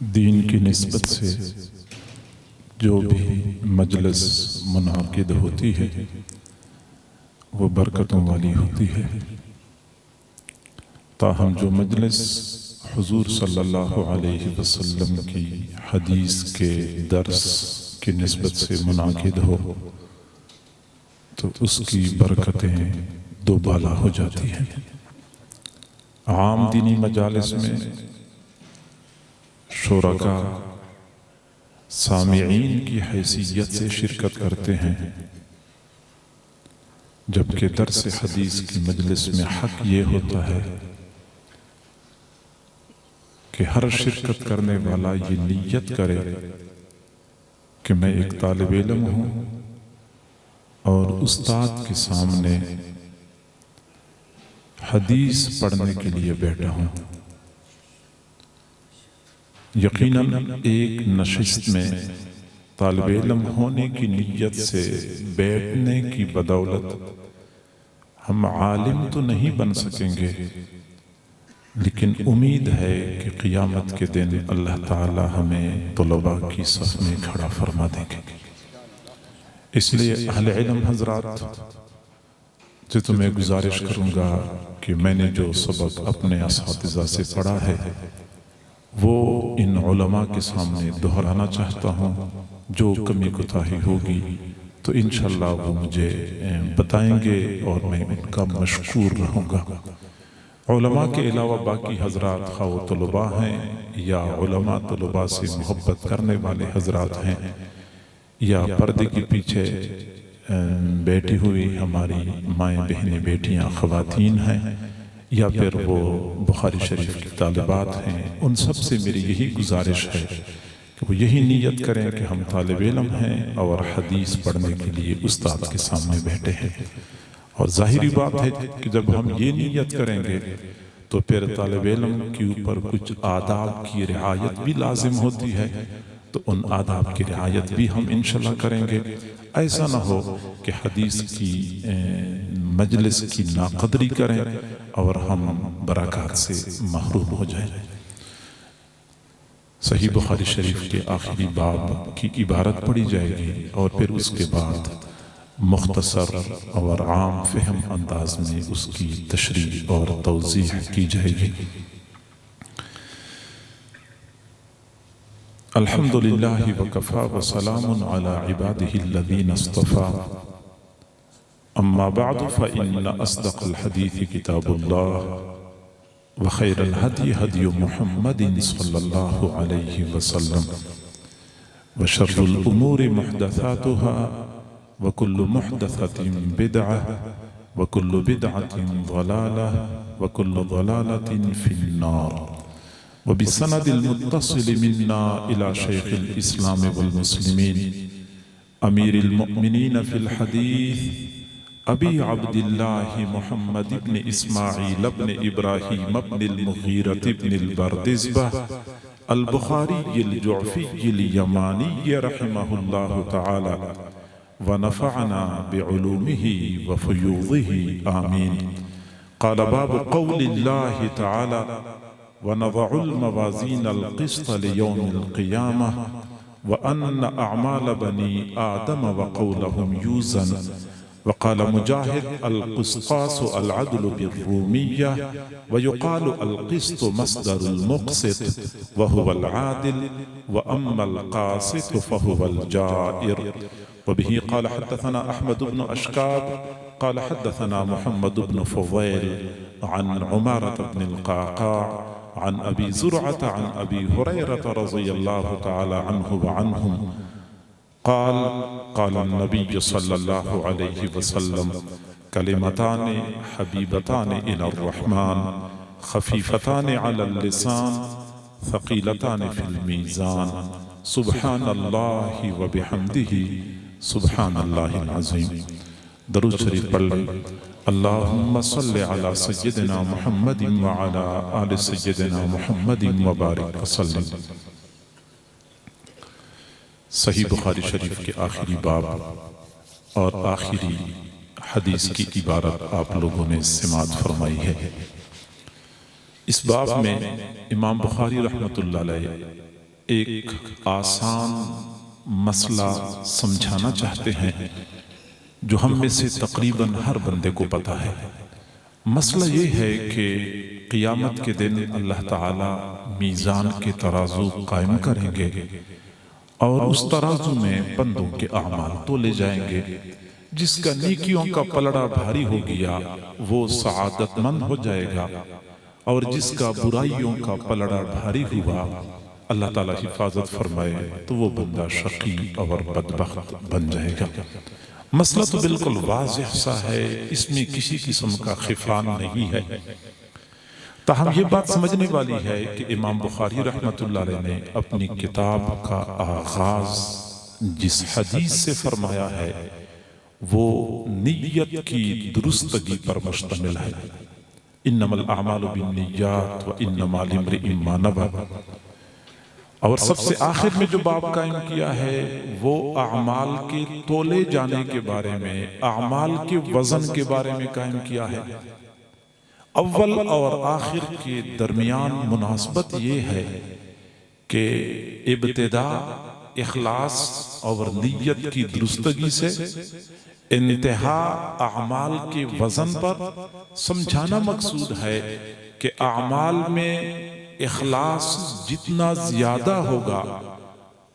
دین کی نسبت سے جو بھی مجلس منعقد ہوتی ہے وہ برکتوں والی ہوتی ہے، تاہم جو مجلس حضور صلی اللہ علیہ وسلم کی حدیث کے درس کی نسبت سے منعقد ہو تو اس کی برکتیں دو بالا ہو جاتی ہیں۔ عام دینی مجالس میں شرکاء سامعین کی حیثیت سے شرکت کرتے ہیں، جبکہ درس حدیث کی مجلس میں حق یہ ہوتا ہے کہ ہر شرکت کرنے والا یہ نیت کرے کہ میں ایک طالب علم ہوں اور استاد کے سامنے حدیث پڑھنے کے لیے بیٹھا ہوں۔ یقیناً ایک نشست میں طالب علم ہونے کی نیت سے بیٹھنے کی بدولت ہم عالم تو نہیں بن سکیں گے، لیکن امید ہے کہ قیامت کے دن اللہ تعالی ہمیں طلباء کی صف میں کھڑا فرما دیں گے۔ اس لیے اہل علم حضرات سے تو میں گزارش کروں گا کہ میں نے جو سبق اپنے اساتذہ سے پڑھا ہے وہ ان علماء کے سامنے دہرانا چاہتا ہوں۔ جو کمی کوتاہی ہوگی تو انشاءاللہ وہ مجھے بتائیں گے اور میں ان کا مشکور رہوں گا۔ علماء کے علاوہ باقی حضرات خواہ وہ طلباء ہیں یا علماء طلباء سے محبت کرنے والے حضرات ہیں یا پردے کے پیچھے بیٹھی ہوئی ہماری مائیں بہنیں بیٹیاں خواتین ہیں یا پھر وہ بخاری شریف کی طالبات ہیں، ان سب سے میری یہی گزارش ہے کہ وہ یہی نیت کریں کہ ہم طالب علم ہیں اور حدیث پڑھنے کے لیے استاد کے سامنے بیٹھے ہیں۔ اور ظاہری بات ہے کہ جب ہم یہ نیت کریں گے تو پھر طالب علم کے اوپر کچھ آداب کی رعایت بھی لازم ہوتی ہے، تو ان آداب کی رعایت بھی ہم انشاءاللہ کریں گے۔ ایسا نہ ہو کہ حدیث کی مجلس کی ناقدری کریں اور ہم برکات سے محروم ہو جائیں۔ صحیح بخاری شریف کے آخری باب کی عبارت پڑھی جائے گی اور پھر اس کے بعد مختصر اور عام فہم انداز میں اس کی تشریح اور توضیح کی جائے گی۔ الحمد للہ وکفا وسلام علی عباده الذین اصطفى، اما بعد فإن اصدق الحدیث کتاب اللہ وخیر الہدی ہدی محمد صلی اللہ علیہ وسلم وشر الامور محدثاتها وكل محدثة بدعة وكل بدعة ضلالة وكل ضلالة في النار۔ وبالسند المتصل منا إلى شيخ الإسلام والمسلمين أمير المؤمنين في الحديث أبي عبد الله محمد بن إسماعيل بن إبراهيم بن المغيرة بن البردزبة البخاري الجعفي اليماني رحمه الله تعالى ونفعنا بعلومه وفيوضه آمين۔ قال باب قول الله تعالى ونضع الموازين القسط ليوم القيامة وأن أعمال بني آدم وقولهم يوزن۔ وقال مجاهد القسطاس العدل بالرومية، ويقال القسط مصدر المقسط وهو العادل، وأما القاسط فهو الجائر۔ وبه قال حدثنا أحمد بن أشكاب قال حدثنا محمد بن فضيل عن عمارة بن القعقاع عن أبي زرعة عن أبي هريرة رضي الله تعالى عنه وعنهم قال قال النبي صلى الله عليه وسلم كلمتان حبيبتان إلى الرحمن خفيفتان على اللسان ثقيلتان في الميزان سبحان الله وبحمده سبحان الله العظيم۔ درود شریف پڑھ لیں۔ اللہم صل علی سیدنا محمد وعلی آل سیدنا محمد وبارک وسلم۔ صحیح بخاری شریف کے آخری باب اور آخری حدیث کی عبارت آپ لوگوں نے سماعت فرمائی ہے۔ اس باب میں امام بخاری رحمۃ اللہ علیہ ایک آسان مسئلہ سمجھانا چاہتے ہیں جو ہم میں سے تقریباً ہر بندے کو پتہ ہے۔ مسئلہ یہ ہے کہ قیامت کے دن اللہ تعالیٰ میزان کے ترازو قائم کریں گے اور اس ترازو میں بندوں کے اعمال تولے جائیں گے۔ جس کا نیکیوں کا پلڑا بھاری ہو گیا وہ سعادت مند ہو جائے گا، اور جس کا برائیوں کا پلڑا بھاری ہوا، اللہ تعالیٰ حفاظت فرمائے، تو وہ بندہ شقی اور بدبخت بن جائے گا۔ مسئلہ تو بالکل واضح سا ہے، اس میں کسی قسم کا خفا نہیں ہے۔ تاہم یہ بات سمجھنے والی ہے کہ امام بخاری رحمۃ اللہ علیہ نے اپنی کتاب کا آغاز جس حدیث سے فرمایا ہے وہ نیت کی درستگی پر مشتمل ہے۔ انما الاعمال بالنیات وانما لامرئ ما نوى۔ اور سب سے آخر میں جو باب قائم کیا ہے وہ اعمال کے تولے جانے کے بارے میں، اعمال کے وزن کے بارے میں قائم کیا ہے۔ اول اور آخر کے درمیان مناسبت یہ ہے کہ ابتدا اخلاص اور نیت کی درستگی سے، انتہا اعمال کے وزن پر۔ سمجھانا مقصود ہے کہ اعمال میں اخلاص جتنا زیادہ ہوگا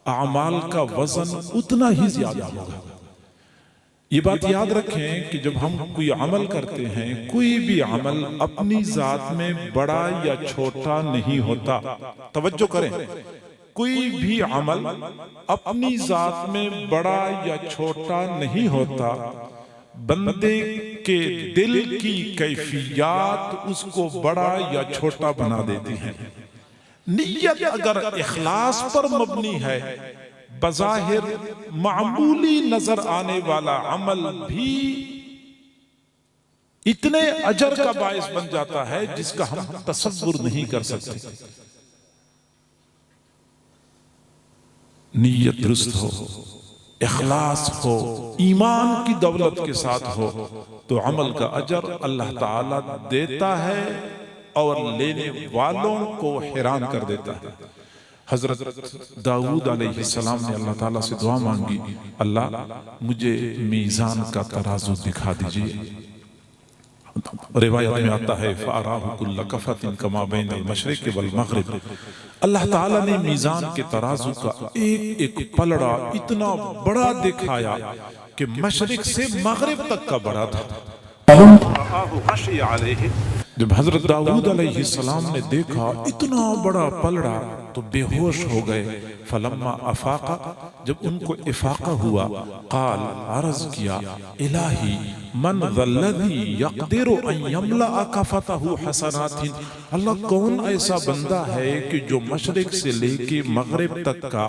اعمال کا وزن اتنا ہی زیادہ ہوگا۔ یہ بات یاد رکھیں کہ جب ہم کوئی عمل کرتے ہیں، کوئی بھی عمل اپنی ذات میں بڑا یا چھوٹا نہیں ہوتا۔ توجہ کریں، کوئی بھی عمل اپنی ذات میں بڑا یا چھوٹا نہیں ہوتا، بندے کے دل کی کیفیات اس کو بڑا یا چھوٹا بنا دیتی ہیں۔ نیت اگر اخلاص پر مبنی ہے، بظاہر معمولی نظر آنے والا عمل بھی اتنے اجر کا باعث بن جاتا ہے جس کا ہم تصور نہیں کر سکتے۔ نیت درست ہو، اخلاص ہو، ایمان کی دولت کے ساتھ ہو تو عمل کا اجر اللہ تعالیٰ دیتا ہے اور لینے والوں کو حیران کر دیتا ہے۔ حضرت داؤد علیہ السلام نے اللہ تعالیٰ سے دعا مانگی، اللہ مجھے میزان کا ترازو دکھا دیجئے۔ روایت میں آتا ہے فَأَرَاهُ كُلَّ كَفَةٍ كَمَا بَيْنَ الْمَشْرِقِ وَالْمَغْرِبِ۔ اللہ تعالیٰ نے میزان کے ترازو کا ایک ایک پلڑا اتنا بڑا دکھایا کہ مشرق سے مغرب تک کا بڑا تھا۔ جب حضرت داؤد علیہ السلام نے دیکھا اتنا بڑا پلڑا تو بے ہوش ہو گئے۔ فلما افاقا، جب ان کو افاقہ ہوا، قال، عرض کیا، الہی من ذا الذی یقدر ان یملأ کفتہ حسنات۔ اللہ کون ایسا بندہ ہے کہ جو مشرق سے لے کے مغرب تک کا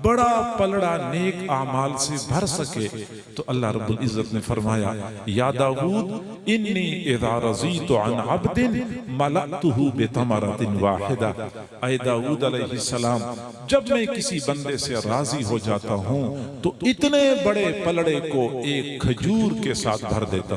بڑا پلڑا نیک اعمال سے بھر سکے؟ تو اللہ رب العزت نے فرمایا، یا داؤد انی اذا رضیت عن عبد ملأتہ بتمرۃ واحدہ۔ اے داؤد علیہ السلام، جب میں کسی بندے سے راضی ہو جاتا ہوں تو اتنے بڑے پلڑے کو ایک کھجور کے ساتھ بھر دیتا۔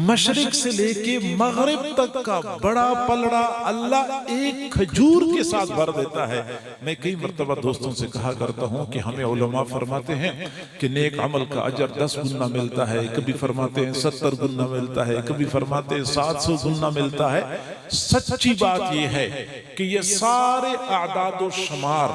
مشرق سے لے کے مغرب تک کا بڑا پلڑا اللہ ایک کھجور کے ساتھ بھر دیتا ہے۔ میں کئی مرتبہ دوستوں سے کہا کرتا ہوں کہ ہمیں علماء فرماتے ہیں کہ نیک عمل کا اجر 10 گنا ملتا ہے، کبھی فرماتے ہیں 70 گنا ملتا ہے، کبھی فرماتے ہیں 700 گنا ملتا ہے۔ سچی بات یہ ہے کہ یہ سارے اعداد و شمار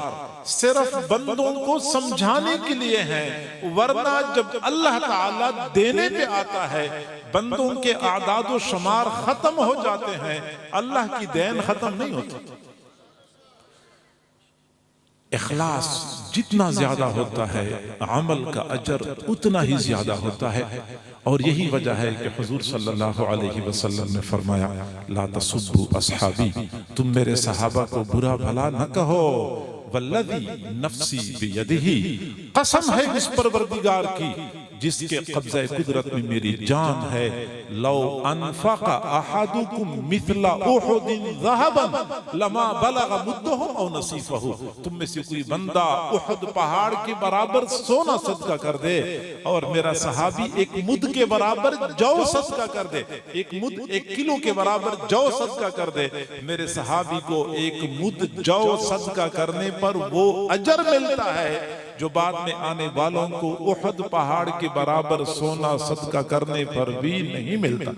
صرف بندوں کو سمجھانے کے لیے ہیں، ورنہ جب اللہ تعالیٰ دینے پہ آتا ہے بندوں کے اعداد و شمار ختم ہو جاتے ہیں، اللہ کی دین ختم نہیں ہوتی۔ اخلاص جتنا زیادہ ہوتا ہے عمل کا اجر اتنا ہی زیادہ ہوتا ہے، اور یہی وجہ ہے کہ حضور صلی اللہ علیہ وسلم نے فرمایا، لا تسبوا اصحابی، تم میرے صحابہ کو برا بھلا نہ کہو، والذی نفسی بیدہ، قسم ہے اس پروردگار کی جس کے قبضہ قدرت میں میری جان ہے، لو انفق احدکم مثل احد ذهبا لما بلغ مدهم او نصیفہ، تم میں سے کوئی بندہ احد پہاڑ کے برابر سونا صدقہ کر دے اور میرا صحابی ایک مد کے برابر جو صدقہ کر دے، ایک مد 1 کلو کے برابر جو صدقہ کر دے، میرے صحابی کو 1 مد جو صدقہ کرنے پر وہ اجر ملتا ہے جو بعد میں آنے والوں کو احد پہاڑ کے برابر سونا صدقہ کرنے پر بھی نہیں ملتا۔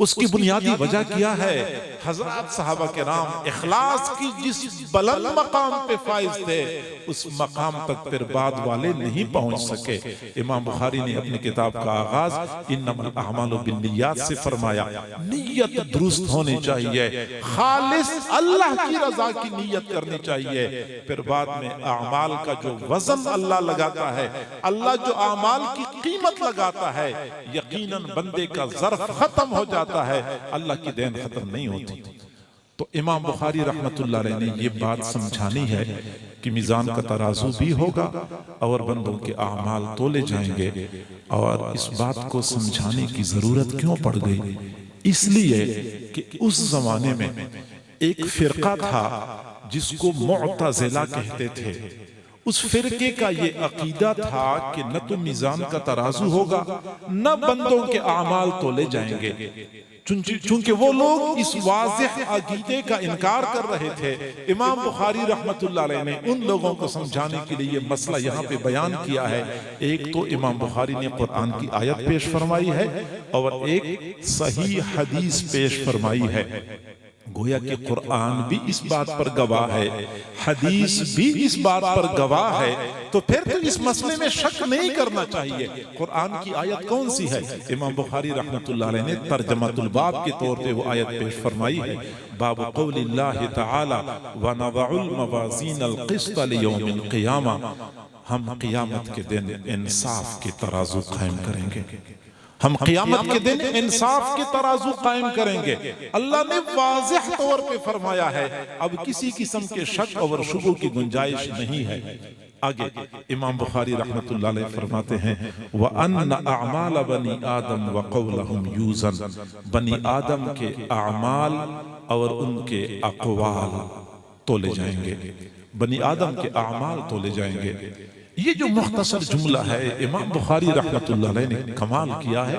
اس کی بنیادی وجہ کیا ہے؟ حضرات صحابہ کرام اخلاص کی جس بلند مقام پہ فائز تھے، اس مقام تک پھر بعد والے نہیں پہنچ سکے۔ امام بخاری نے اپنی کتاب کا آغاز انما الاعمال بالنیات سے فرمایا، نیت درست ہونی چاہیے، خالص اللہ کی رضا کی نیت کرنی چاہیے۔ پھر بعد میں اعمال کا جو وزن اللہ لگاتا ہے، اللہ جو اعمال کی قیمت لگاتا ہے، یقیناً بندے کا ظرف ختم ہو جاتا ہے، اللہ کی دین ختم نہیں ہوتی۔ تو امام بخاری رحمت اللہ علیہ نے یہ بات سمجھانی ہے کہ میزان کا ترازو بھی ہوگا اور بندوں کے اعمال تولے جائیں گے۔ اور اس بات کو سمجھانے کی ضرورت کیوں پڑ گئی؟ اس لیے کہ اس زمانے میں ایک فرقہ تھا جس کو معتزلہ کہتے تھے۔ اس فرقے کا یہ عقیدہ تھا کہ نہ تو میزان کا ترازو ہوگا، نہ بندوں کے اعمال تولے جائیں گے۔ چونکہ وہ لوگ اس واضح عقیدے کا انکار کر رہے تھے، امام بخاری رحمت اللہ علیہ نے ان لوگوں کو سمجھانے کے لیے یہ مسئلہ یہاں پہ بیان کیا ہے۔ ایک تو امام بخاری نے قرآن کی آیت پیش فرمائی ہے اور ایک صحیح حدیث پیش فرمائی ہے۔ گویا کہ قرآن بھی اس بات پر گواہ ہے، حدیث بھی اس بات پر گواہ ہے، تو پھر تو اس مسئلے میں شک نہیں کرنا چاہیے۔ قرآن کی آیت کون سی ہے؟ امام بخاری رحمت اللہ علیہ نے ترجمۃ الباب کے طور پہ وہ آیت پیش فرمائی ہے، باب قول اللہ تعالی وَنَضَعُ الْمَوَازِينَ الْقِسْطَ لِيَوْمِ الْقِيَامَةِ، ہم قیامت کے دن انصاف کے ترازو قائم کریں گے، ہم قیامت کے دن انصاف کے ترازو قائم کریں گے۔ اللہ نے واضح طور پہ فرمایا ہے، اب کسی قسم کے شک اور شبہ کی گنجائش نہیں ہے۔ آگے امام بخاری رحمت اللہ علیہ فرماتے ہیں وَأَنَّ أَعْمَالَ بَنِي آدَمْ وَقَوْلَهُمْ يُوزَنْ، بنی آدم کے اعمال اور ان کے اقوال تولے جائیں گے، بنی آدم کے اعمال تولے جائیں گے۔ یہ جو مختصر جملہ ہے امام بخاری رحمت اللہ علیہ نے کمال کیا ہے،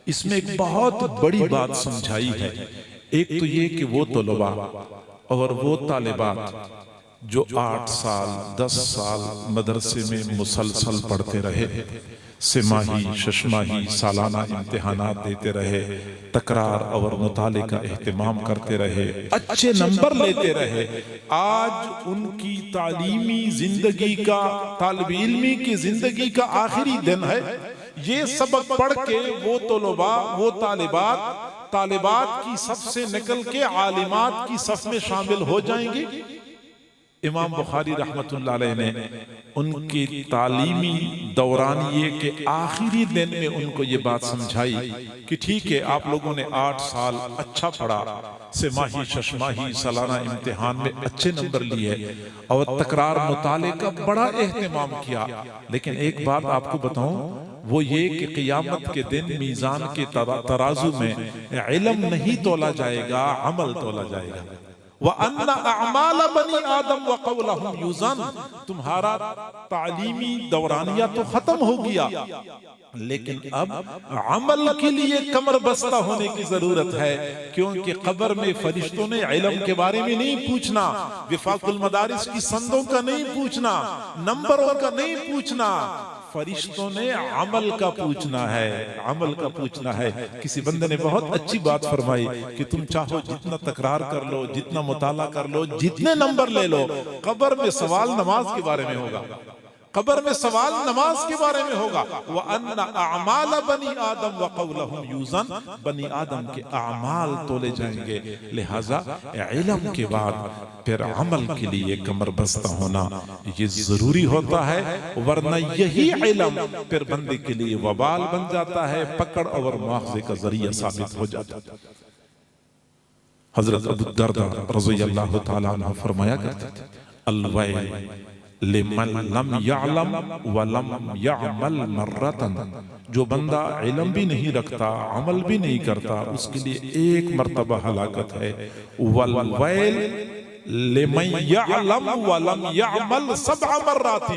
اس میں ایک بہت بڑی بات سمجھائی ہے۔ ایک تو یہ کہ وہ طلباء اور وہ طالبات جو 8 سال 10 سال مدرسے میں مسلسل پڑھتے رہے، سماہی ششماہی سالانہ امتحانات دیتے رہے، تکرار اور مطالعے کا اہتمام کرتے رہے، اچھے نمبر لیتے رہے، آج ان کی تعلیمی زندگی کا، طالب علمی کی زندگی کا آخری دن ہے۔ یہ سبق پڑھ کے وہ طلباء، وہ طالبات کی صف سے نکل کے عالمات کی صف میں شامل ہو جائیں گے۔ امام بخاری رحمت اللہ علیہ نے ان کی تعلیمی دورانیے کے آخری دن میں ان کو یہ بات سمجھائی کہ ٹھیک ہے، آپ لوگوں نے 8 سال اچھا پڑھا، سماہی ششماہی سالانہ امتحان میں اچھے نمبر لیے اور تکرار مطالعے کا بڑا اہتمام کیا، لیکن ایک بات آپ کو بتاؤں، وہ یہ کہ قیامت کے دن میزان کے ترازو میں علم نہیں تولا جائے گا، عمل تولا جائے گا۔ وَأَنَّ أَعْمَالَ بَنِي آدَمْ وَقَوْلَهُمْ يُوزَنْ، تمہارا تعلیمی دورانیہ تو ختم ہو گیا، لیکن اب عمل کے لیے کمر بستہ ہونے کی ضرورت ہے، کیونکہ قبر میں فرشتوں نے علم کے بارے میں نہیں پوچھنا، وفاق المدارس کی سندوں کا نہیں پوچھنا، نمبروں کا نہیں پوچھنا، فرشتوں نے عمل کا پوچھنا ہے، عمل کا پوچھنا ہے۔ کسی بندے نے بہت اچھی بات فرمائی کہ تم چاہو جتنا تکرار کر لو، جتنا مطالعہ کر لو، جتنے نمبر لے لو، قبر میں سوال نماز کے بارے میں ہوگا، قبر میں سوال نماز کے بارے میں ہوگا۔ وَأَنَّ أَعْمَالَ بَنِي آدَمْ وَقَوْلَهُمْ يُوزَنْ، بنی آدم کے اعمال تولے جائیں گے، لہٰذا علم کے بعد پھر عمل کے لیے کمر بستہ ہونا یہ ضروری ہوتا ہے، ورنہ یہی علم پھر بندے کے لیے وبال بن جاتا ہے، پکڑ اور مواخذے کا ذریعہ ثابت ہو جاتا ہے۔ حضرت ابو الدرداء رضی اللہ تعالیٰ عنہ فرمایا کرتے تھے الویل لمن لم یعلم ولم یعمل مرتن، جو بندہ علم بھی نہیں رکھتا عمل بھی نہیں کرتا اس کے لیے ایک مرتبہ ہلاکت ہے۔ والویل لمن یعلم ولم یعمل 7 مرات،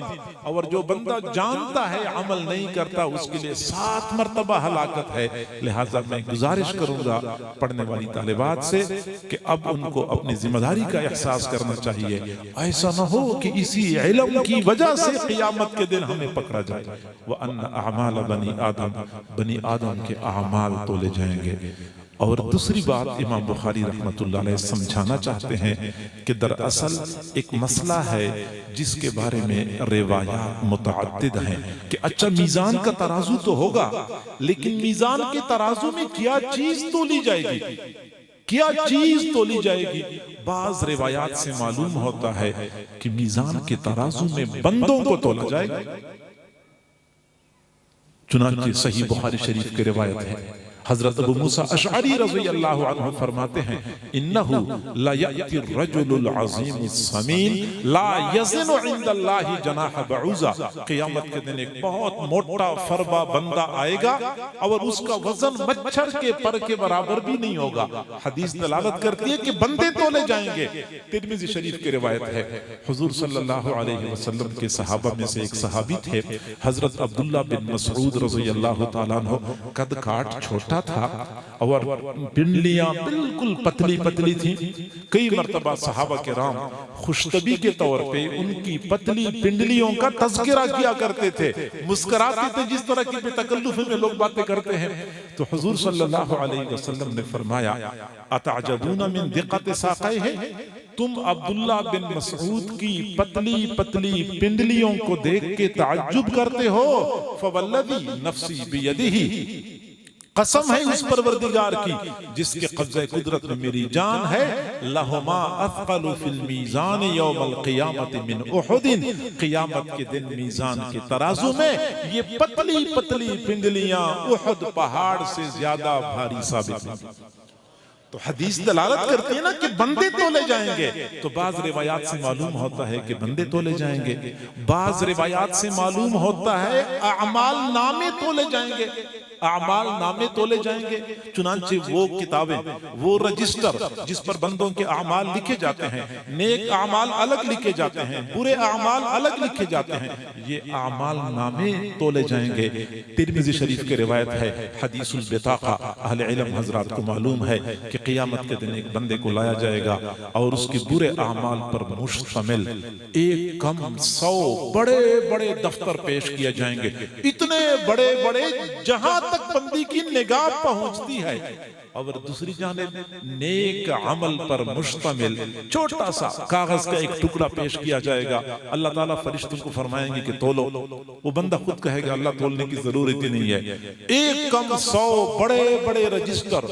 اور جو بندہ جانتا ہے عمل نہیں کرتا اس کے لیے 7 مرتبہ ہلاکت ہے۔ لہٰذا میں گزارش کروں گا پڑھنے والی طالبات سے کہ اب ان کو اپنی ذمہ داری کا احساس کرنا چاہیے، ایسا نہ ہو کہ اسی علم کی وجہ سے قیامت کے دن ہمیں پکڑا جائے۔ وَأَنَّ أَعْمَالَ بنی آدم کے اعمال تولے جائیں گے۔ اور دوسری بات امام بخاری رحمۃ اللہ علیہ سمجھانا چاہتے ہیں کہ دراصل ایک مسئلہ ہے جس کے بارے میں روایات متعدد ہیں کہ اچھا میزان کا ترازو تو ہوگا، لیکن میزان کے ترازو میں کیا چیز تولی جائے گی، کیا چیز تولی جائے گی؟ بعض روایات سے معلوم ہوتا ہے کہ میزان کے ترازو میں بندوں کو تولا جائے گا۔ چنانچہ صحیح بخاری شریف کی روایت ہے، حضرت ابو موسیٰ اشعری رضی اللہ عنہ فرماتے ہیں انہو لا یأتی الرجل العظیم السمین لا یزن عند اللہ جناح بعوضہ، قیامت کے دن ایک بہت موٹا فربا بندہ آئے گا اور اس کا وزن مچھر کے پر کے برابر بھی نہیں ہوگا۔ حدیث دلالت کرتی ہے کہ بندے تولے جائیں گے۔ ترمذی شریف کی روایت ہے، حضور صلی اللہ علیہ وسلم کے صحابہ میں سے ایک صحابی تھے حضرت عبداللہ بن مسعود رضی اللہ تعالیٰ عنہ، قد کاٹ چھوٹا تھا اور پنڈلیاں بالکل پتلی پتلی تھیں۔ کئی مرتبہ صحابہ کرام خوشطبی کے طور پہ ان کی پتلی پنڈلیوں کا تذکرہ کیا کرتے تھے، مسکراتے تھے جس طرح کی بے تکلف میں لوگ باتیں کرتے ہیں۔ تو حضور صلی اللہ علیہ وسلم نے فرمایا اتعجبون من دقت ساقیہ، تم عبداللہ بن مسعود کی پتلی پتلی پنڈلیوں کو دیکھ کے تعجب کرتے ہو؟ فوالذی نفسی بیدہ، قسم ہے اس پروردگار کی جس کے قبضہ قدرت میں میری جان ہے، لہما اثقل فی المیزان یوم القیامت من احد، قیامت کے دن میزان کے ترازو میں یہ پتلی پتلی پنڈلیاں احد پہاڑ سے زیادہ بھاری ثابت ہیں۔ تو حدیث دلالت کرتی ہے نا کہ بندے تولے جائیں گے، تو بعض روایات سے معلوم ہوتا ہے کہ بندے تولے جائیں گے، بعض روایات سے معلوم ہوتا ہے اعمال نامے تولے جائیں گے، اعمال نامے تولے جائیں گے۔ چنانچہ وہ کتابیں، وہ رجسٹر جس پر بندوں کے اعمال لکھے جاتے ہیں، نیک اعمال الگ لکھے جاتے ہیں، برے اعمال الگ لکھے جاتے ہیں، یہ اعمال نامے تولے جائیں گے۔ ترمذی شریف کی روایت ہے، حدیث البطاقہ، اہل علم حضرات کو معلوم ہے کہ قیامت کے دن ایک بندے کو لایا جائے گا اور اس کے برے اعمال پر مشتمل 100 بڑے بڑے دفتر پیش کیے جائیں گے، اتنے بڑے بڑے جہاں تک بندی کی نگاہ پہنچتی ہے، اور دوسری جانب نیک عمل پر مشتمل چھوٹا سا کاغذ کا ایک ٹکڑا پیش کیا جائے گا۔ اللہ تعالیٰ فرشتوں کو فرمائیں گے کہ تولو، وہ بندہ خود کہے گا اللہ تولنے کی ضرورت ہی نہیں ہے۔ 100 بڑے بڑے رجسٹر،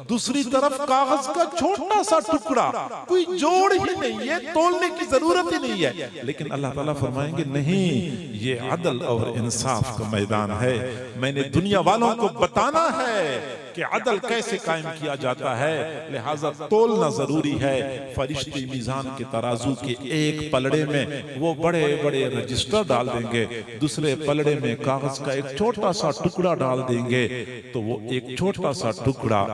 دوسری طرف کاغذ کا چھوٹا سا ٹکڑا، کوئی جوڑ ہی نہیں ہے، تولنے کی ضرورت ہی نہیں ہے، لیکن اللہ تعالیٰ فرمائیں گے نہیں، یہ عدل اور انصاف کا میدان ہے، میں نے دنیا والوں کو بتانا ہے کہ عدل کیسے قائم کیا جاتا ہے، لہٰذا تولنا ضروری ہے۔ فرشتے میزان کے ترازو کے ایک پلڑے میں وہ بڑے بڑے رجسٹر ڈال دیں گے، دوسرے پلڑے میں کاغذ کا ایک چھوٹا سا ٹکڑا ڈال دیں گے، تو وہ ایک چھوٹا سا ٹکڑا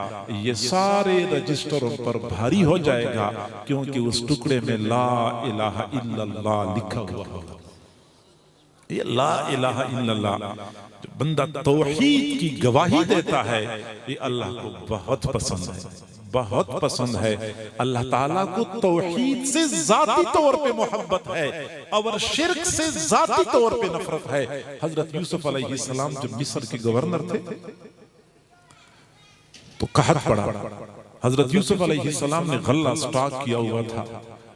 یہ سارے رجسٹروں پر بھاری ہو جائے گا، کیونکہ اس ٹکڑے میں لا الہ الا اللہ لکھا ہوا ہوگا۔ یہ لا الہ الا اللہ، بندہ توحید کی گواہی دیتا ہے، یہ اللہ کو بہت پسند ہے، بہت پسند ہے۔ اللہ تعالیٰ کو توحید سے ذاتی طور پہ محبت ہے اور شرک سے ذاتی طور پہ نفرت ہے۔ حضرت یوسف علیہ السلام جب مصر کے گورنر تھے تو قحط پڑا، حضرت یوسف علیہ السلام نے غلہ سٹاک کیا ہوا تھا،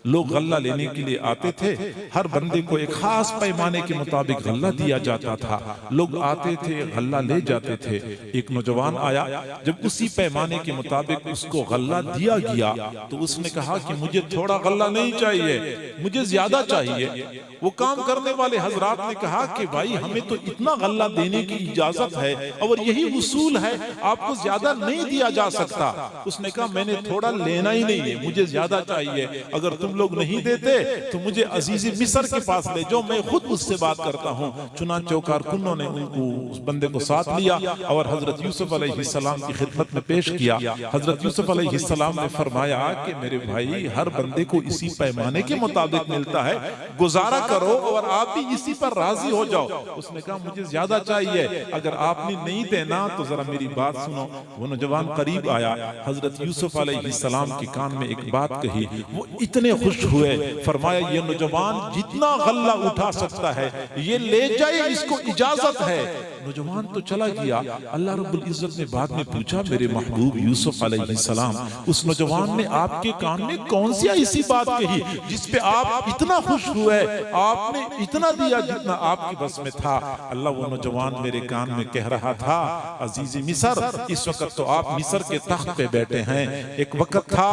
لوگ غلہ لینے کے لیے آتے تھے، ہر بندے کو ایک خاص پیمانے کے مطابق غلہ دیا جاتا تھا، لوگ آتے تھے غلہ لے جاتے تھے۔ ایک نوجوان آیا، جب اسی پیمانے کے مطابق اس کو غلہ دیا گیا تو اس نے کہا کہ مجھے تھوڑا غلہ نہیں چاہیے، مجھے زیادہ چاہیے۔ وہ کام کرنے والے حضرات نے کہا کہ بھائی ہمیں تو اتنا غلہ دینے کی اجازت ہے اور یہی اصول ہے، آپ کو زیادہ نہیں دیا جا سکتا۔ اس نے کہا میں نے تھوڑا لینا ہی نہیں ہے، مجھے زیادہ چاہیے، اگر تم لوگ نہیں دیتے تو مجھے عزیز مصر کے پاس لے جاؤ، میں خود اس سے بات کرتا ہوں۔ چنانچہ کارکنوں نے ان کو اس بندے کو ساتھ لیا اور حضرت یوسف علیہ السلام کی خدمت میں پیش کیا۔ حضرت یوسف علیہ السلام نے فرمایا کہ میرے بھائی ہر بندے کو اسی پیمانے کے مطابق ملتا ہے، گزارا کرو اور آپ بھی اسی پر راضی ہو جاؤ۔ اس نے کہا مجھے زیادہ چاہیے، اگر آپ نے نہیں دینا تو ذرا میری بات سنو۔ وہ نوجوان قریب آیا، حضرت یوسف علیہ السلام کے کان میں ایک بات کہی، وہ اتنے خوش ہوئے، فرمایا یہ نوجوان جتنا غلہ اٹھا سکتا ہے یہ لے جائے، اس کو اجازت ہے۔ نوجوان تو چلا گیا۔ اللہ رب العزت نے بعد میں پوچھا میرے محبوب یوسف علیہ السلام، اس نوجوان نے آپ کے کان میں کون سی ایسی بات کہی جس پہ آپ اتنا خوش ہوئے، آپ نے اتنا دیا جتنا آپ کی بس میں تھا؟ اللہ وہ نوجوان میرے کان میں کہہ رہا تھا عزیز مصر، اس وقت تو آپ مصر کے تخت پہ بیٹھے ہیں، ایک وقت تھا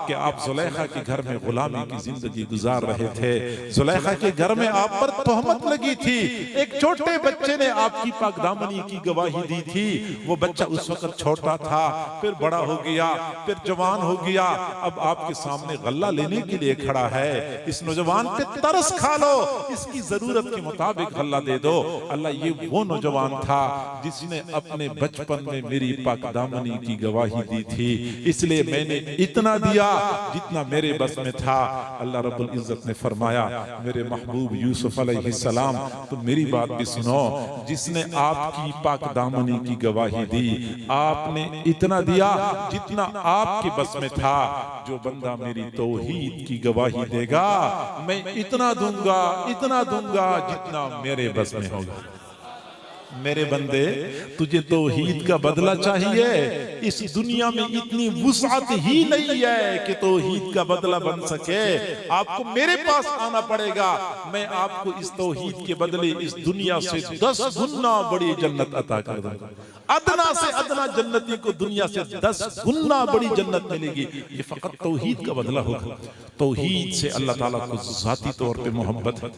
کہ آپ زلیخا کے گھر میں غلامی کی زندگی گزار رہے تھے، زلیخا کے گھر میں آپ پر تہمت لگی تھی، ایک چھوٹے بچے نے آپ کی پاک دامنی کی گواہی دی تھی، وہ بچہ اس وقت چھوٹا تھا، پھر بڑا ہو گیا، پھر جوان ہو گیا، اب آپ کے سامنے غلہ لینے کے لیے کھڑا ہے، اس نوجوان پہ ترس کھا لو، اس کی ضرورت کے مطابق غلہ دے دو۔ اللہ یہ وہ نوجوان تھا جس نے اپنے بچپن میں میری پاک دامنی کی گواہی دی تھی، اس لیے میں نے اتنا دیا جتنا میرے بس میں تھا۔ اللہ رب العزت نے فرمایا میرے محبوب یوسف علیہ السلام تو میری بات بھی سنو، جس نے آپ کی پاک دامنی کی گواہی دی، آپ نے اتنا دیا جتنا آپ کے بس میں تھا۔ جو بندہ میری توحید کی گواہی دے گا میں اتنا دوں گا جتنا میرے بس میں ہوگا۔ میرے بندے تجھے توحید کا بدلہ چاہیے، اس دنیا میں اتنی وسعت ہی نہیں ہے کہ توحید کا بدلہ بن سکے، آپ کو میرے پاس آنا پڑے گا، میں آپ کو اس توحید کے بدلے اس دنیا سے 10 گنا بڑی جنت عطا کر دوں گا۔ ادنا سے ادنا جنتی کو دنیا سے 10 گنا بڑی جنت ملے گی، یہ فقط توحید کا بدلہ ہوگا۔ توحید سے اللہ تعالیٰ کو ذاتی طور پہ محبت ہے،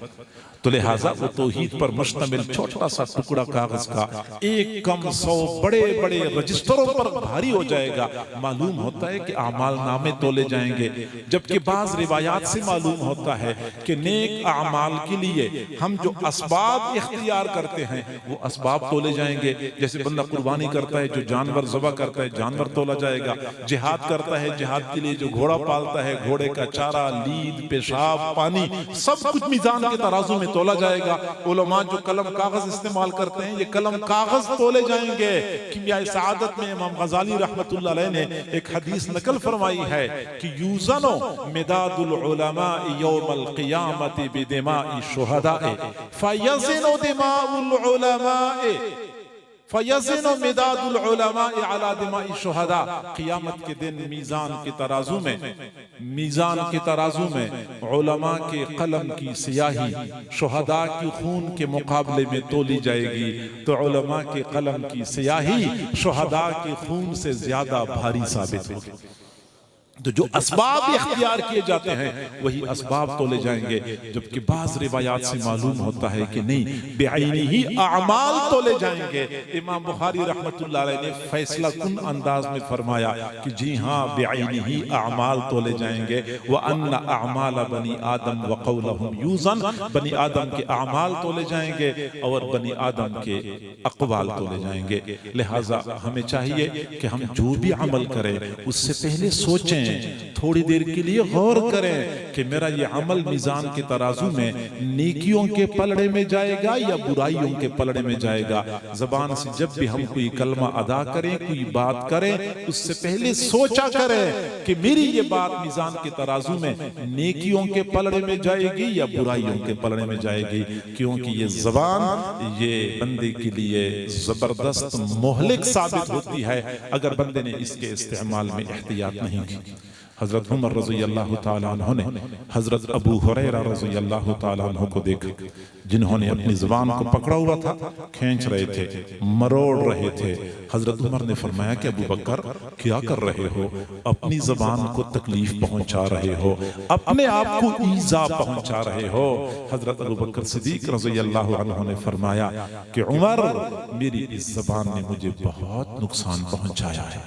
تو لہٰذا وہ توحید پر مشتمل چھوٹا سا ٹکڑا کاغذ کا 100 بڑے بڑے رجسٹروں پر بھاری ہو جائے گا۔ معلوم ہوتا ہے کہ اعمال نامے تولے جائیں گے، جبکہ بعض روایات سے معلوم ہوتا ہے کہ نیک اعمال کے لیے ہم جو اسباب اختیار کرتے ہیں وہ اسباب تولے جائیں گے۔ جیسے بندہ قربانی کرتا ہے، جو جانور ذبح کرتا ہے جانور تولا جائے گا، جہاد کرتا ہے جہاد کے لیے جو گھوڑا پالتا ہے گھوڑے کا چارہ، لید، پیشاب، پانی سب کچھ میزان کے ترازو میں تولا جائے گا۔ علماء جو قلم کاغذ استعمال کرتے ہیں یہ قلم کاغذ تولے جائیں گے۔ کیمیاء سعادت میں امام غزالی رحمت اللہ علیہ نے ایک حدیث نقل فرمائی ہے کہ یوزن مداد العلماء یوم القیامت بدماء الشہداء فیزن دماء العلماء فَيَزِنُ مِدَادُ الْعُلَمَاءِ عَلَى دِمَاءِ الشُّهَدَاء، قیامت کے دن میزان کے ترازو میں علماء کے قلم کی سیاہی شہداء کی خون کے مقابلے میں تولی جائے گی، تو علماء کے قلم کی سیاہی شہداء کے خون سے زیادہ بھاری ثابت ہوگی۔ تو جو اسباب اختیار کیے جاتے ہیں وہی اسباب تولے جائیں گے، جبکہ بعض روایات سے معلوم ہوتا ہے کہ نہیں، بعینی ہی اعمال تولے جائیں گے۔ امام بخاری رحمت اللہ علیہ نے فیصلہ کن انداز میں فرمایا کہ جی ہاں بعینی ہی اعمال تولے جائیں گے، وَأَنَّ أَعْمَالَ بَنِي آدم وَقَوْلَهُمْ يُوزَنْ، بنی آدم کے اعمال تولے جائیں گے اور بنی آدم کے اقوال تولے جائیں گے۔ لہٰذا ہمیں چاہیے کہ ہم جو بھی عمل کریں اس سے پہلے سوچیں، تھوڑی دیر کے لیے غور کریں کہ میرا یہ عمل میزان کے ترازو میں نیکیوں کے پلڑے میں جائے گا یا برائیوں کے پلڑے میں جائے گا۔ زبان سے جب بھی ہم کوئی کلمہ ادا کریں، کوئی بات کریں، اس سے پہلے سوچا کریں کہ میری یہ بات میزان کے ترازو میں نیکیوں کے پلڑے میں جائے گی یا برائیوں کے پلڑے میں جائے گی، کیونکہ یہ زبان یہ بندے کے لیے زبردست مہلک ثابت ہوتی ہے اگر بندے نے اس کے استعمال میں احتیاط نہیں کی۔ حضرت عمر رضی اللہ تعالیٰ عنہ نے حضرت ابو ہریرہ رضی اللہ تعالیٰ عنہ کو دیکھا، جنہوں نے اپنی زبان کو پکڑا ہوا تھا، کھینچ رہے تھے، مروڑ رہے تھے۔ حضرت عمر نے فرمایا کہ ابو بکر کیا کر رہے ہو؟ اپنی زبان کو تکلیف پہنچا رہے ہو، اپنے آپ کو ایذا پہنچا رہے ہو۔ حضرت ابو بکر صدیق رضی اللہ عنہ نے فرمایا کہ عمر، میری اس زبان نے مجھے بہت نقصان پہنچایا ہے،